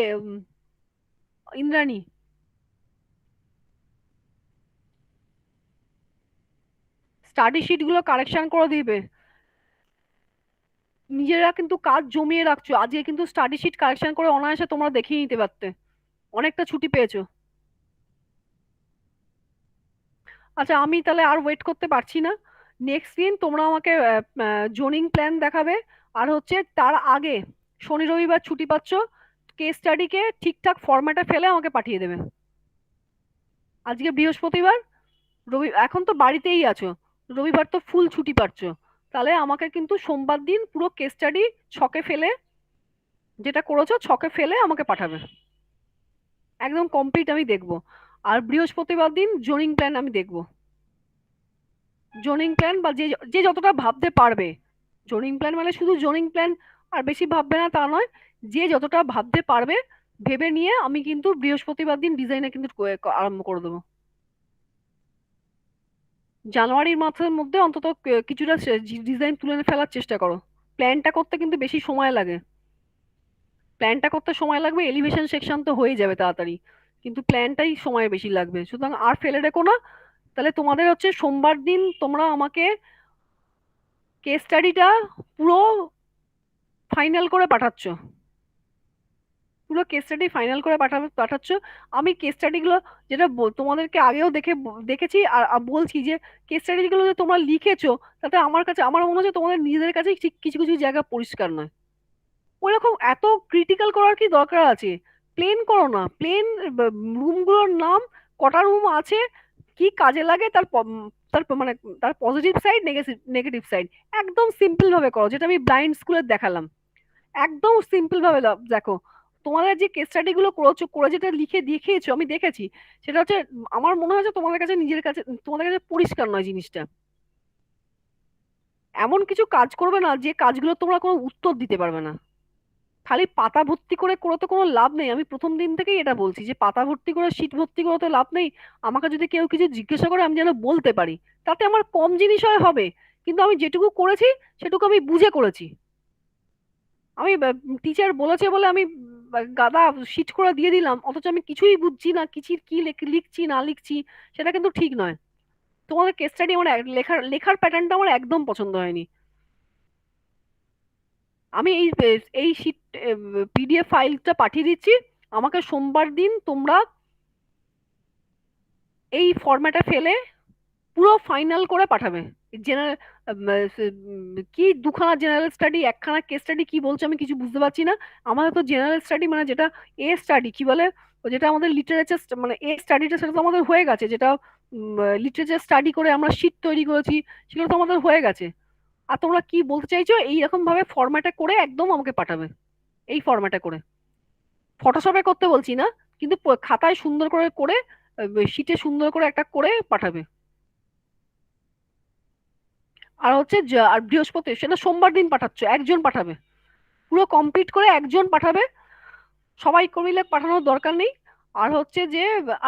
ইন্দ্রাণী, স্টাডি শিট গুলো কারেকশন করে দিবে। নিজেরা কিন্তু কাজ জমিয়ে রাখছো, আজকে কিন্তু স্টাডি শিট কারেকশন করে অনায়াসে তোমরা দেখিয়ে নিতে পারতে, অনেকটা ছুটি পেয়েছো। আচ্ছা আমি তাহলে আর ওয়েট করতে পারছি না, নেক্সট দিন তোমরা আমাকে জোনিং প্ল্যান দেখাবে। আর হচ্ছে তার আগে শনি রবিবার ছুটি পাচ্ছ, কেস স্টাডিকে ঠিকঠাক ফরম্যাটে ফেলে আমাকে পাঠিয়ে দেবে। আজকে বৃহস্পতিবার, এখন তো বাড়িতেই আছো, রবিবার তো ফুল ছুটি পাচ্ছ, তাহলে আমাকে কিন্তু সোমবার দিন পুরো কেস স্টাডি ছকে ফেলে, যেটা করেছো ছকে ফেলে আমাকে পাঠাবে, একদম কমপ্লিট আমি দেখবো। আর বৃহস্পতিবার দিন জোনিং প্ল্যান আমি দেখবো, জোনিং প্ল্যান বা যে যে যতটা ভাবতে পারবে, জোনিং প্ল্যান মানে শুধু জোনিং প্ল্যান আর বেশি ভাববে না তা নয়, যে যতটা ভাবতে পারবে ভেবে নিয়ে আমি কিন্তু বৃহস্পতিবার দিন ডিজাইনে কিন্তু আরম্ভ করে দেবো। জানুয়ারির মাসের মধ্যে অন্তত কিছুটা ডিজাইন তুলে ফেলার চেষ্টা করো। প্ল্যানটা করতে কিন্তু বেশি সময় লাগে, প্ল্যানটা করতে সময় লাগবে, এলিভেশন সেকশন তো হয়ে যাবে তাড়াতাড়ি, কিন্তু প্ল্যানটাই সময় বেশি লাগবে, সুতরাং আর ফেলে রেখো না। তাহলে তোমাদের হচ্ছে সোমবার দিন তোমরা আমাকে কেস স্টাডিটা পুরো ফাইনাল করে পাঠাচ্ছ, পুরো কেস স্টাডি ফাইনাল করে পাঠাচ্ছ। আমি কেস স্টাডি গুলো যেটা তোমাদেরকে আগেও দেখেছি আর বলছি যে কেস স্টাডি গুলো যে তোমরা লিখেছো, তাতে আমার মনে হচ্ছে তোমাদের নিজেদের কাছে ঠিক কিছু কিছু জায়গা পরিষ্কার নয়, ওইরকম এত ক্রিটিক্যাল করার কি দরকার আছে, প্লেন করো না, প্লেন রুমগুলোর নাম, কটা রুম আছে, কি কাজে লাগে, মানে তার পজিটিভ সাইড, নেগেটিভ সাইড, একদম সিম্পল ভাবে করো, যেটা আমি ব্লাইন্ড স্কুলে দেখালাম, একদম সিম্পল ভাবে দেখো। তোমাদের যে কেস স্টাডি গুলো করেছো, করে যেটা লিখে দেখিয়েছো আমি দেখেছি, সেটা হচ্ছে আমার মনে হয় যে তোমাদের কাছে পরিষ্কার নয় জিনিসটা। এমন কিছু কাজ করবে না যে কাজগুলো তোমরা কোনো উত্তর দিতে পারবে না, খালি পাতা ভর্তি করে তো কোনো লাভ নেই, আমি প্রথম দিন থেকেই এটা বলছি যে পাতা ভর্তি করে শীট ভর্তি করে তো লাভ নেই। আমাকে যদি কেউ কিছু জিজ্ঞাসা করে আমি যেন বলতে পারি, তাতে আমার কম জিনিস হয় হবে, কিন্তু আমি যেটুকু করেছি সেটুকু আমি বুঝে করেছি। আমি টিচার বলেছে বলে আমি গাদা শীট করে দিয়ে দিলাম, অথচ আমি কিছুই বুঝছি না, কি লিখছি না লিখছি, সেটা কিন্তু ঠিক নয়। তোমাদের কেস স্টাডি আমার লেখার লেখার প্যাটার্নটা আমার একদম পছন্দ হয়নি। আমি এই শীট পিডিএফ ফাইলটা পাঠিয়ে দিচ্ছি, আমাকে সোমবার দিন তোমরা এই ফরম্যাটে ফেলে পুরো ফাইনাল করে পাঠাবে। জেনারেল কি দুখানা জেনারেল স্টাডি একখানা কেস স্টাডি কি বলছো আমি কিছু বুঝতে পারছি না। আমাদের তো জেনারেল স্টাডি মানে যেটা এ স্টাডি কি বলে, যেটা আমাদের লিটারেচার মানে এ স্টাডিটা সেটা তো আমাদের হয়ে গেছে, যেটা লিটারেচার স্টাডি করে আমরা শীট তৈরি করেছি, সেগুলো তো আমাদের হয়ে গেছে। আর তোমরা কি বলতে চাইছো এইরকম ভাবে ফরম্যাটে করে একদম আমাকে পাঠাবে, এই ফরম্যাটে করে। ফটোশপে করতে বলছি না, কিন্তু খাতায় সুন্দর করে করে শিটে সুন্দর করে একটা করে পাঠাবে। আর হচ্ছে আর বৃহস্পতি সেটা সোমবার দিন পাঠাচ্ছ, একজন পাঠাবে, পুরো কমপ্লিট করে একজন পাঠাবে, সবাই করিলে পাঠানোর দরকার নেই। আর হচ্ছে যে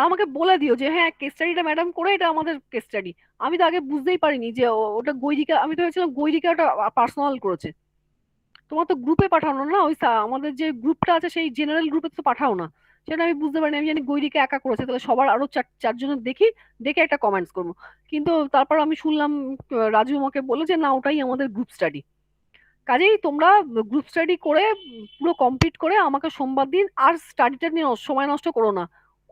আমাকে বলে দিও যে হ্যাঁ কেস স্টাডিটা ম্যাডাম করে, এটা আমাদের কেস স্টাডি। আমি তো আগে বুঝতেই পারিনি যে ওটা গৈরিকা, আমি তো ভেবেছিলাম গৈরিকা ওটা পার্সোনাল করেছে। তোমার তো গ্রুপে পাঠানো না, ওই আমাদের যে গ্রুপটা আছে সেই জেনারেল গ্রুপে তো পাঠাও না, সেটা আমি বুঝতে পারিনি। আমি জানি গৈরিকা একা করেছে, তাহলে সবার আরো চারজনের দেখি, দেখে একটা কমেন্টস করবো। কিন্তু তারপর আমি শুনলাম রাজু আমাকে বললো যে না ওটাই আমাদের গ্রুপ স্টাডি। কাজেই তোমরা গ্রুপ স্টাডি করে পুরো কমপ্লিট করে আমাকে সোমবার দিন, আর স্টাডিটা নিয়ে সময় নষ্ট করো না,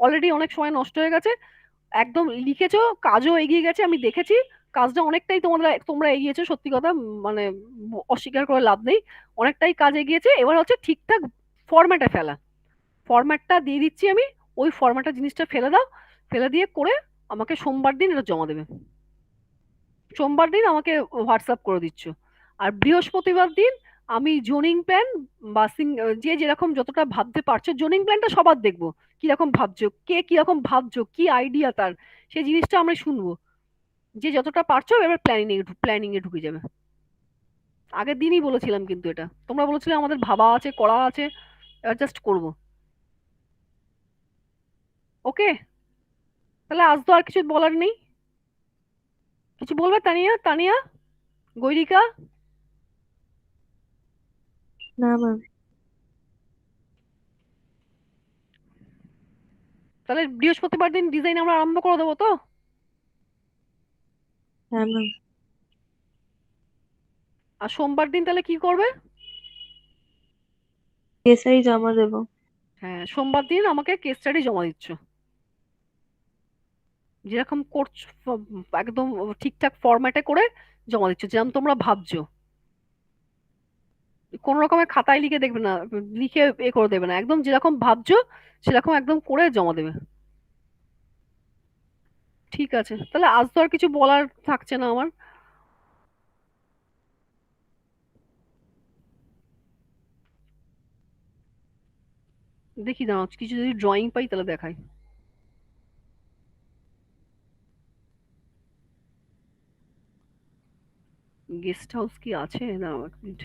অলরেডি অনেক সময় নষ্ট হয়ে গেছে। একদম লিখেছো, কাজও এগিয়ে গেছে, আমি দেখেছি কাজটা অনেকটাই তোমরা এগিয়েছো, সত্যি কথা, মানে অস্বীকার করে লাভ নেই, অনেকটাই কাজ এগিয়েছে। এবার হচ্ছে ঠিকঠাক ফরম্যাটে ফেলা, ফরম্যাটটা দিয়ে দিচ্ছি আমি, ওই ফরম্যাটে জিনিসটা ফেলে দাও, ফেলে দিয়ে করে আমাকে সোমবার দিন এটা জমা দেবে। সোমবার দিন আমাকে হোয়াটসঅ্যাপ করে দিচ্ছ। আর বৃহস্পতিবার দিন আমি জোনিং প্ল্যান বা যে যেরকম যতটা ভাবতে পারছো জোনিং প্ল্যানটা সবার দেখবো, কিরকম ভাবছো, কে কিরকম ভাবছো, কি আইডিয়া তার, সেই জিনিসটা আমরা শুনবো। যে যতটা পারছো এবার প্ল্যানিং এ ঢুকে যাবে। আগের দিনই বলেছিলাম, কিন্তু এটা তোমরা বলেছিলে আমাদের ভাবা আছে, করা আছে, এবার জাস্ট করবো। ওকে, তাহলে আজ তো আর কিছু বলার নেই। কিছু বলবে তানিয়া? তানিয়া, গৈরিকা? না ম্যাম। তাহলে বৃহস্পতিবার দিন ডিজাইন আমরা আরম্ভ করে দেবো তো? হ্যাঁ ম্যাম। আর সোমবার দিন তাহলে কি করবে? এসআই জমা দেবো। হ্যাঁ, সোমবার দিন আমাকে কেস স্টাডি জমা দিচ্ছ, যেরকম করছো, একদম ঠিকঠাক ফরম্যাটে করে জমা দিচ্ছ, যেরকম তোমরা ভাবছো। কোন রকমের খাতায় লিখে দেখবে না, লিখে করে দেবে না, একদম যেরকম ভাবছো সেরকম একদম করে জমা দেবে। ঠিক আছে, তাহলে আজ তো আর কিছু বলার থাকছে না আমার। দেখি দাঁড়াও, কিছু যদি ড্রয়িং পাই তাহলে দেখাই। গেস্ট হাউস কি আছে? দাঁড়াও এক মিনিট।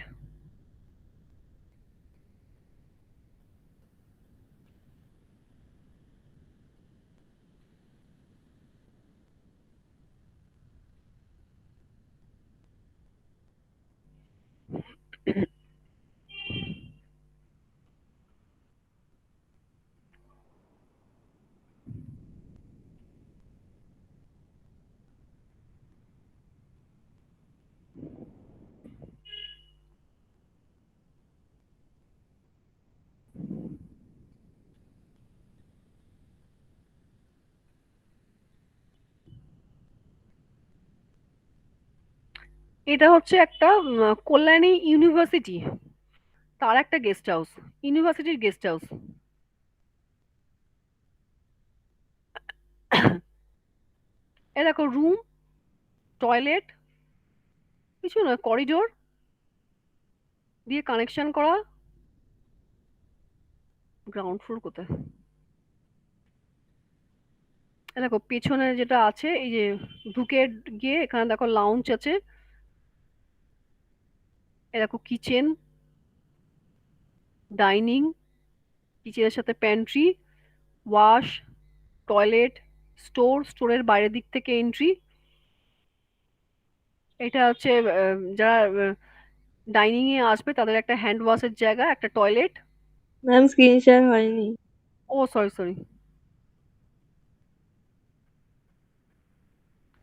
এটা হচ্ছে একটা কল্যাণী ইউনিভার্সিটি, তার একটা গেস্ট হাউস, ইউনিভার্সিটির গেস্ট হাউস। এ দেখো, রুম, টয়লেট, কিছু না, করিডোর দিয়ে কানেকশন করা। গ্রাউন্ড ফ্লোর কোথায়? এ দেখো পেছনে যেটা আছে, এই যে ঢুকে গিয়ে এখানে দেখো লাউঞ্জ আছে, এ দেখো কিচেন, ডাইনিং, কিচেনের সাথে প্যান্ট্রি, ওয়াশ, টয়লেট, স্টোরের বাইরের দিক থেকে এন্ট্রি। এটা হচ্ছে যারা ডাইনিং এ আসবে তাদের একটা হ্যান্ড ওয়াশের জায়গা, একটা টয়লেট। ম্যাম স্ক্রিন শেয়ার হয়নি। ও সরি সরি,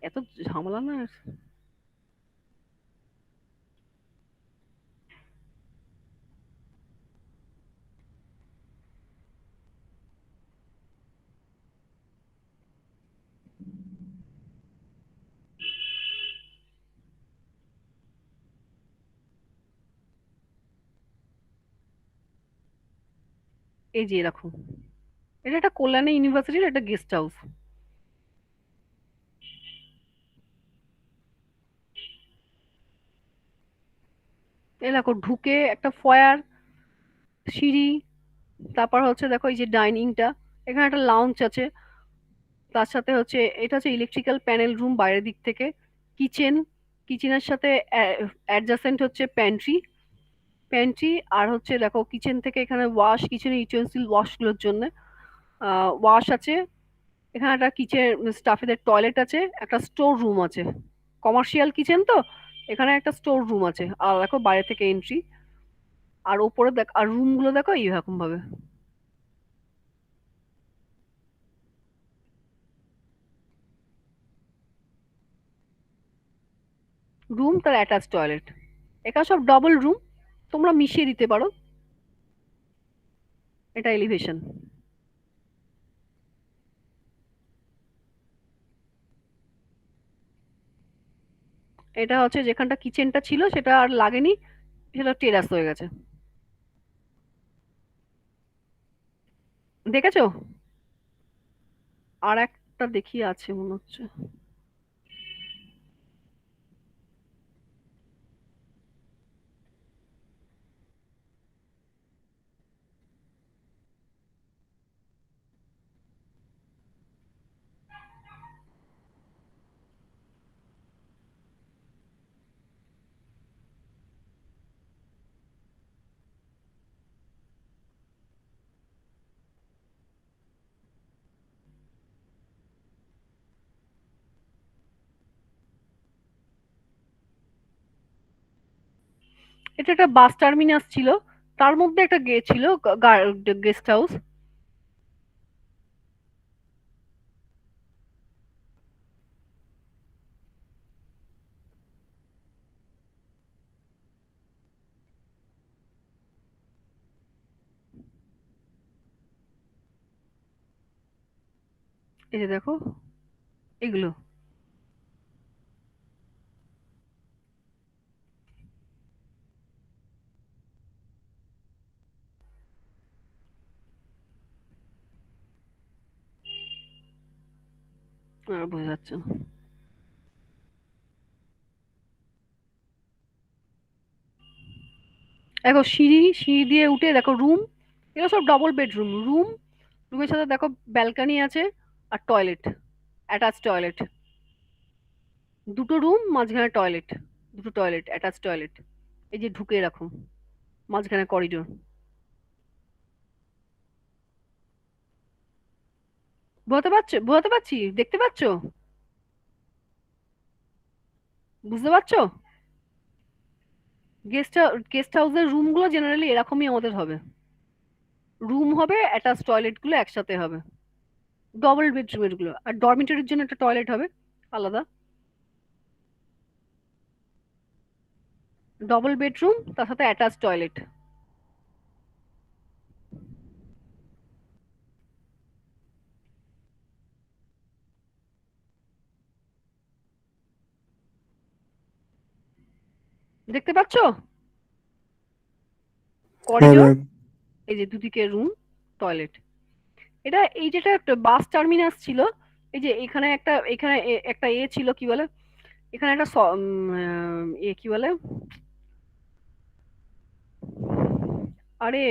এত ঝামেলা না। এই যে এরকম, এটা একটা কল্যাণী ইউনিভার্সিটির একটা গেস্ট হাউস। এই দেখো ঢুকে একটা ফয়ার, সিঁড়ি, তারপর হচ্ছে দেখো এই যে ডাইনিংটা, এখানে একটা লাউঞ্জ আছে, তার সাথে হচ্ছে এটা হচ্ছে ইলেকট্রিক্যাল প্যানেল রুম বাইরের দিক থেকে, কিচেন, কিচেনের সাথে অ্যাডজাসেন্ট হচ্ছে প্যান্ট্রি, প্যান্ট্রি, আর হচ্ছে দেখো কিচেন থেকে এখানে ওয়াশ, কিচেনের ইউটেন্সিল ওয়াশগুলোর জন্য ওয়াশ আছে, এখানে একটা কিচেন স্টাফেদের টয়লেট আছে, একটা স্টোর রুম আছে, কমার্শিয়াল কিচেন তো, এখানে একটা স্টোর রুম আছে, আর দেখো বাইরে থেকে এন্ট্রি, আর ওপরে দেখ, আর রুম গুলো দেখো এইরকম ভাবে, রুম তার অ্যাটাচ টয়লেট, এখানে সব ডবল রুম, তোমরা মিশিয়ে দিতে পারো। এটা এলিভেশন। এটা হচ্ছে যেখানটা কিচেনটা ছিল সেটা আর লাগেনি, সেটা টেরাস হয়ে গেছে, দেখেছো? আর একটা দেখি আছে মনে হচ্ছে, এটা একটা বাস টার্মিনাস ছিল, তার মধ্যে একটা গে ছিল, গেস্ট হাউস। এই যে দেখো এগুলো, বোঝা যাচ্ছে না। দেখো সিঁড়ি, সিঁড়ি দিয়ে উঠে দেখো রুম, এগুলো সব ডবল বেডরুম, রুম, রুমের সাথে দেখো ব্যালকনি আছে, আর টয়লেট, অ্যাটাচ টয়লেট, দুটো রুম মাঝখানে টয়লেট, দুটো টয়লেট, অ্যাটাচ টয়লেট, এই যে ঢুকে রাখো মাঝখানে করিডোর। বোঝাতে পারছো, বোঝাতে পারছি, দেখতে পাচ্ছো, বুঝতে পারছো? গেস্ট হাউসের রুম গুলো জেনারেলি এরকমই আমাদের হবে, রুম হবে, অ্যাটাচ টয়লেট গুলো একসাথে হবে, ডবল বেডরুমের গুলো, আর ডরমিটরির জন্য একটা টয়লেট হবে আলাদা, ডবল বেডরুম তার সাথে অ্যাটাচ টয়লেট। দেখতে পাচ্ছো হ্যাঁ করিডোর, ম্যাম। এই যে দুদিকে রুম, টয়লেট। এটা এই যেটা একটা বাস টার্মিনাস ছিল, এই যে এখানে একটা, এখানে একটা এ ছিল কি বলে, এখানে একটা এ কি বলে, আরে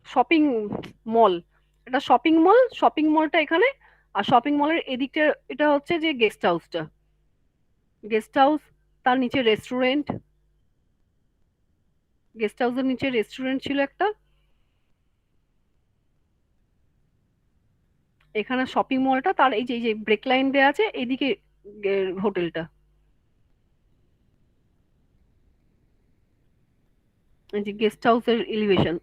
শপিং মল, এটা শপিং মল, শপিং মলটা এখানে, আর শপিং মলের এদিকটা এটা হচ্ছে যে গেস্ট হাউসটা, গেস্ট হাউস, তার নিচে রেস্টুরেন্ট, গেস্ট হাউসের নিচে রেস্টুরেন্ট ছিল একটা, এখানে শপিং মলটা, তার এই যে ব্রেক লাইন দেওয়া আছে এইদিকে হোটেলটা, এই যে গেস্ট হাউসের এলিভেশন।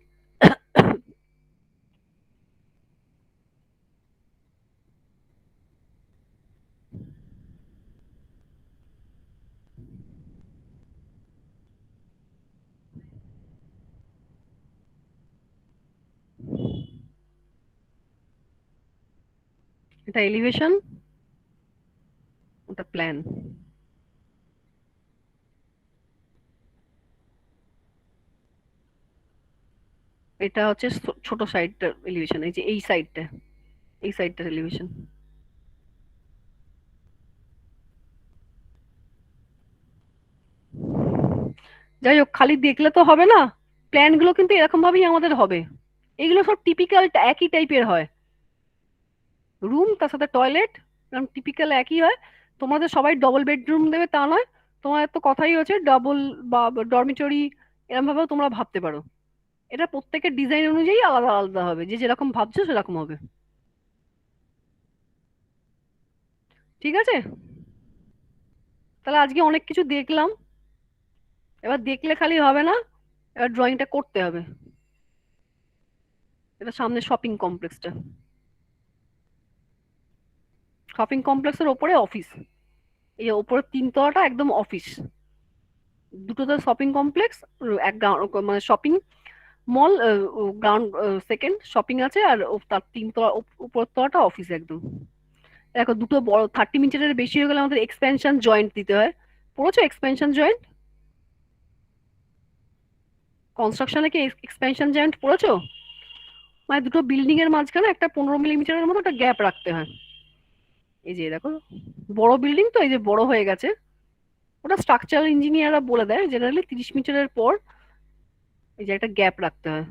এটা এলিভেশন, ওটা প্ল্যান। এটা হচ্ছে ছোট সাইডটার এলিভেশন, এই যে এই সাইডটা, এই সাইডটার এলিভেশন। যাই হোক, খালি দেখলে তো হবে না, প্ল্যান গুলো কিন্তু এরকম ভাবেই আমাদের হবে। এগুলো সব টিপিক্যাল একই টাইপের হয়, রুম তার সাথে টয়লেট, এরকম টিপিক্যাল একই হয়। তোমাদের সবাই ডবল বেডরুম দেবে তা নয়, তোমার তো কথাই হচ্ছে ডাবল বা ডরমিটরি, এরকম ভাবেও তোমরা ভাবতে পারো। এটা প্রত্যেকের ডিজাইন অনুযায়ী আলাদা আলাদা হবে, যে যেরকম ভাবছো সেরকম হবে। ঠিক আছে, তাহলে আজকে অনেক কিছু দেখলাম, এবার দেখলে খালি হবে না, এবার ড্রয়িংটা করতে হবে। এটা সামনে শপিং কমপ্লেক্সটা, শপিং কমপ্লেক্সের ওপরে অফিস, এই ওপরের তিনতলাটা একদম অফিস। দুটোতে শপিং কমপ্লেক্স, এক মানে shopping mall, ground second shopping আছে, আর তার তিনতলা উপর তলাটা অফিস একদম। দেখো দুটো বড় 30 মিটারের বেশি হয়ে গেলে আমাদের এক্সপেনশন জয়েন্ট দিতে হয়। পড়েছো এক্সপেনশন জয়েন্ট? কনস্ট্রাকশনে কি এক্সপেনশন জয়েন্ট পড়েছো? মানে দুটো বিল্ডিং এর মাঝখানে একটা 15 মিলিমিটারের মতো একটা গ্যাপ রাখতে হয়। এই যে দেখো, বড় বিল্ডিং তো, এই যে বড় হয়ে গেছে, ওটা স্ট্রাকচারাল ইঞ্জিনিয়াররা বলে দেয় জেনারেলি 30 মিটারের পর এই যে একটা গ্যাপ রাখতে হয়,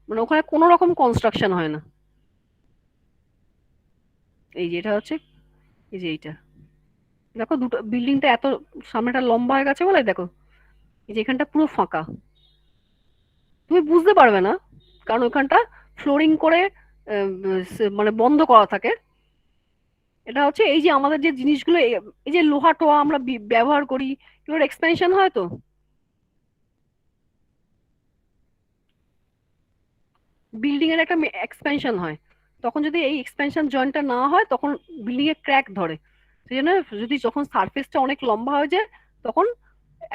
মানে ওখানে কোনো রকম কনস্ট্রাকশন হয় না। এই যে এটা হচ্ছে, এই যে এইটা দেখো, দুটো বিল্ডিংটা এত সামনেটা লম্বা হয়ে গেছে বলে দেখো, এই যে এখানটা পুরো ফাঁকা, তুমি বুঝতে পারবে না, কারণ ওখানটা ফ্লোরিং করে মানে বন্ধ করা থাকে। এটা হচ্ছে এই যে আমাদের যে জিনিসগুলো, এই যে লোহা টোহা আমরা ব্যবহার করি, এগুলোর এক্সপেনশন হয় তো, বিল্ডিং এর একটা এক্সপেনশন হয়। তখন যদি এই এক্সপেনশন জয়েন্টটা না হয় তখন বিল্ডিং এ ক্র্যাক ধরে। সেই জন্য যদি যখন সারফেসটা অনেক লম্বা হয়ে যায় তখন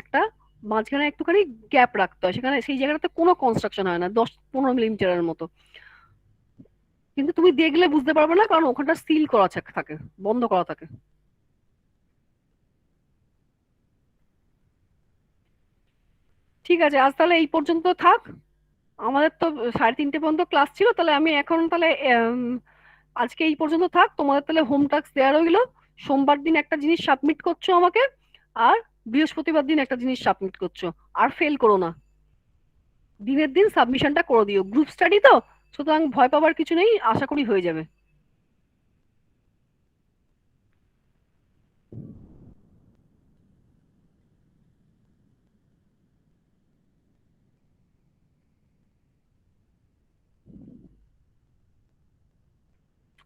একটা মাঝখানে একটুখানি গ্যাপ রাখতে হয়, সেখানে সেই জায়গাটাতে কোনো কনস্ট্রাকশন হয় না, 10-15 মিলিমিটারের মতো। কিন্তু তুমি দেখলে বুঝতে পারবে না, কারণ ওখানটা সিল করা থাকে, বন্ধ করা থাকে। ঠিক আছে, আজ তাহলে এই পর্যন্ত থাক। আমাদের তো 3:30 পর্যন্ত ক্লাস ছিল, তাহলে আমি এখন তাহলে আজকে এই পর্যন্ত থাক। তোমাদের তাহলে হোম টাস্ক দেওয়া রইলো, সোমবার দিন একটা জিনিস সাবমিট করছো আমাকে, আর বৃহস্পতিবার দিন একটা জিনিস সাবমিট করছো। আর ফেল করো না, দিনের দিন সাবমিশনটা করে দিও, গ্রুপ স্টাডি তো, সুতরাং ভয় পাবার কিছু নেই, আশা করি হয়ে যাবে।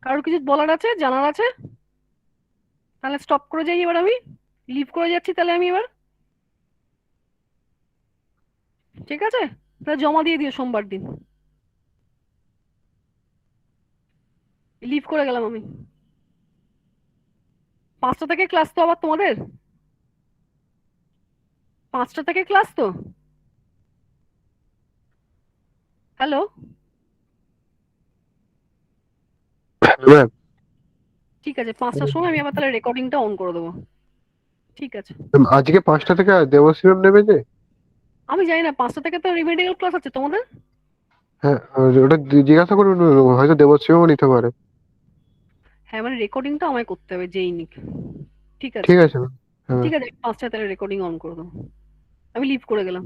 কারোর কিছু বলার আছে, জানার আছে? তাহলে স্টপ করে যাই এবার, আমি লিভ করে যাচ্ছি তাহলে আমি এবার। ঠিক আছে, তাহলে জমা দিয়ে দিও সোমবার দিন। লিভ করে গেলাম আমি। 5টা থেকে ক্লাস তো আবার তোমাদের, 5টা থেকে ক্লাস তো। হ্যালো, ম্যাম, ঠিক আছে, 5টার সময় আমি আবার তাহলে রেকর্ডিংটা অন করে দেবো। ঠিক আছে, আজকে 5টা থেকে দেবশ্রী ম্যাম নেবে যে? আমি জানি না, 5টা থেকে তো রিমেডিয়াল ক্লাস আছে তোমাদের। হ্যাঁ, ওটা জিজ্ঞাসা করুন, হয়তো দেবশ্রী ম্যামও নিতে পারে। হ্যাঁ, মানে রেকর্ডিংটা আমায় করতে হবে, যেই নিক। ঠিক আছে, ঠিক আছে ম্যাম। হ্যাঁ। ঠিক আছে, 5টায় তাহলে রেকর্ডিং অন করে দেবো। আমি লিভ করে গেলাম।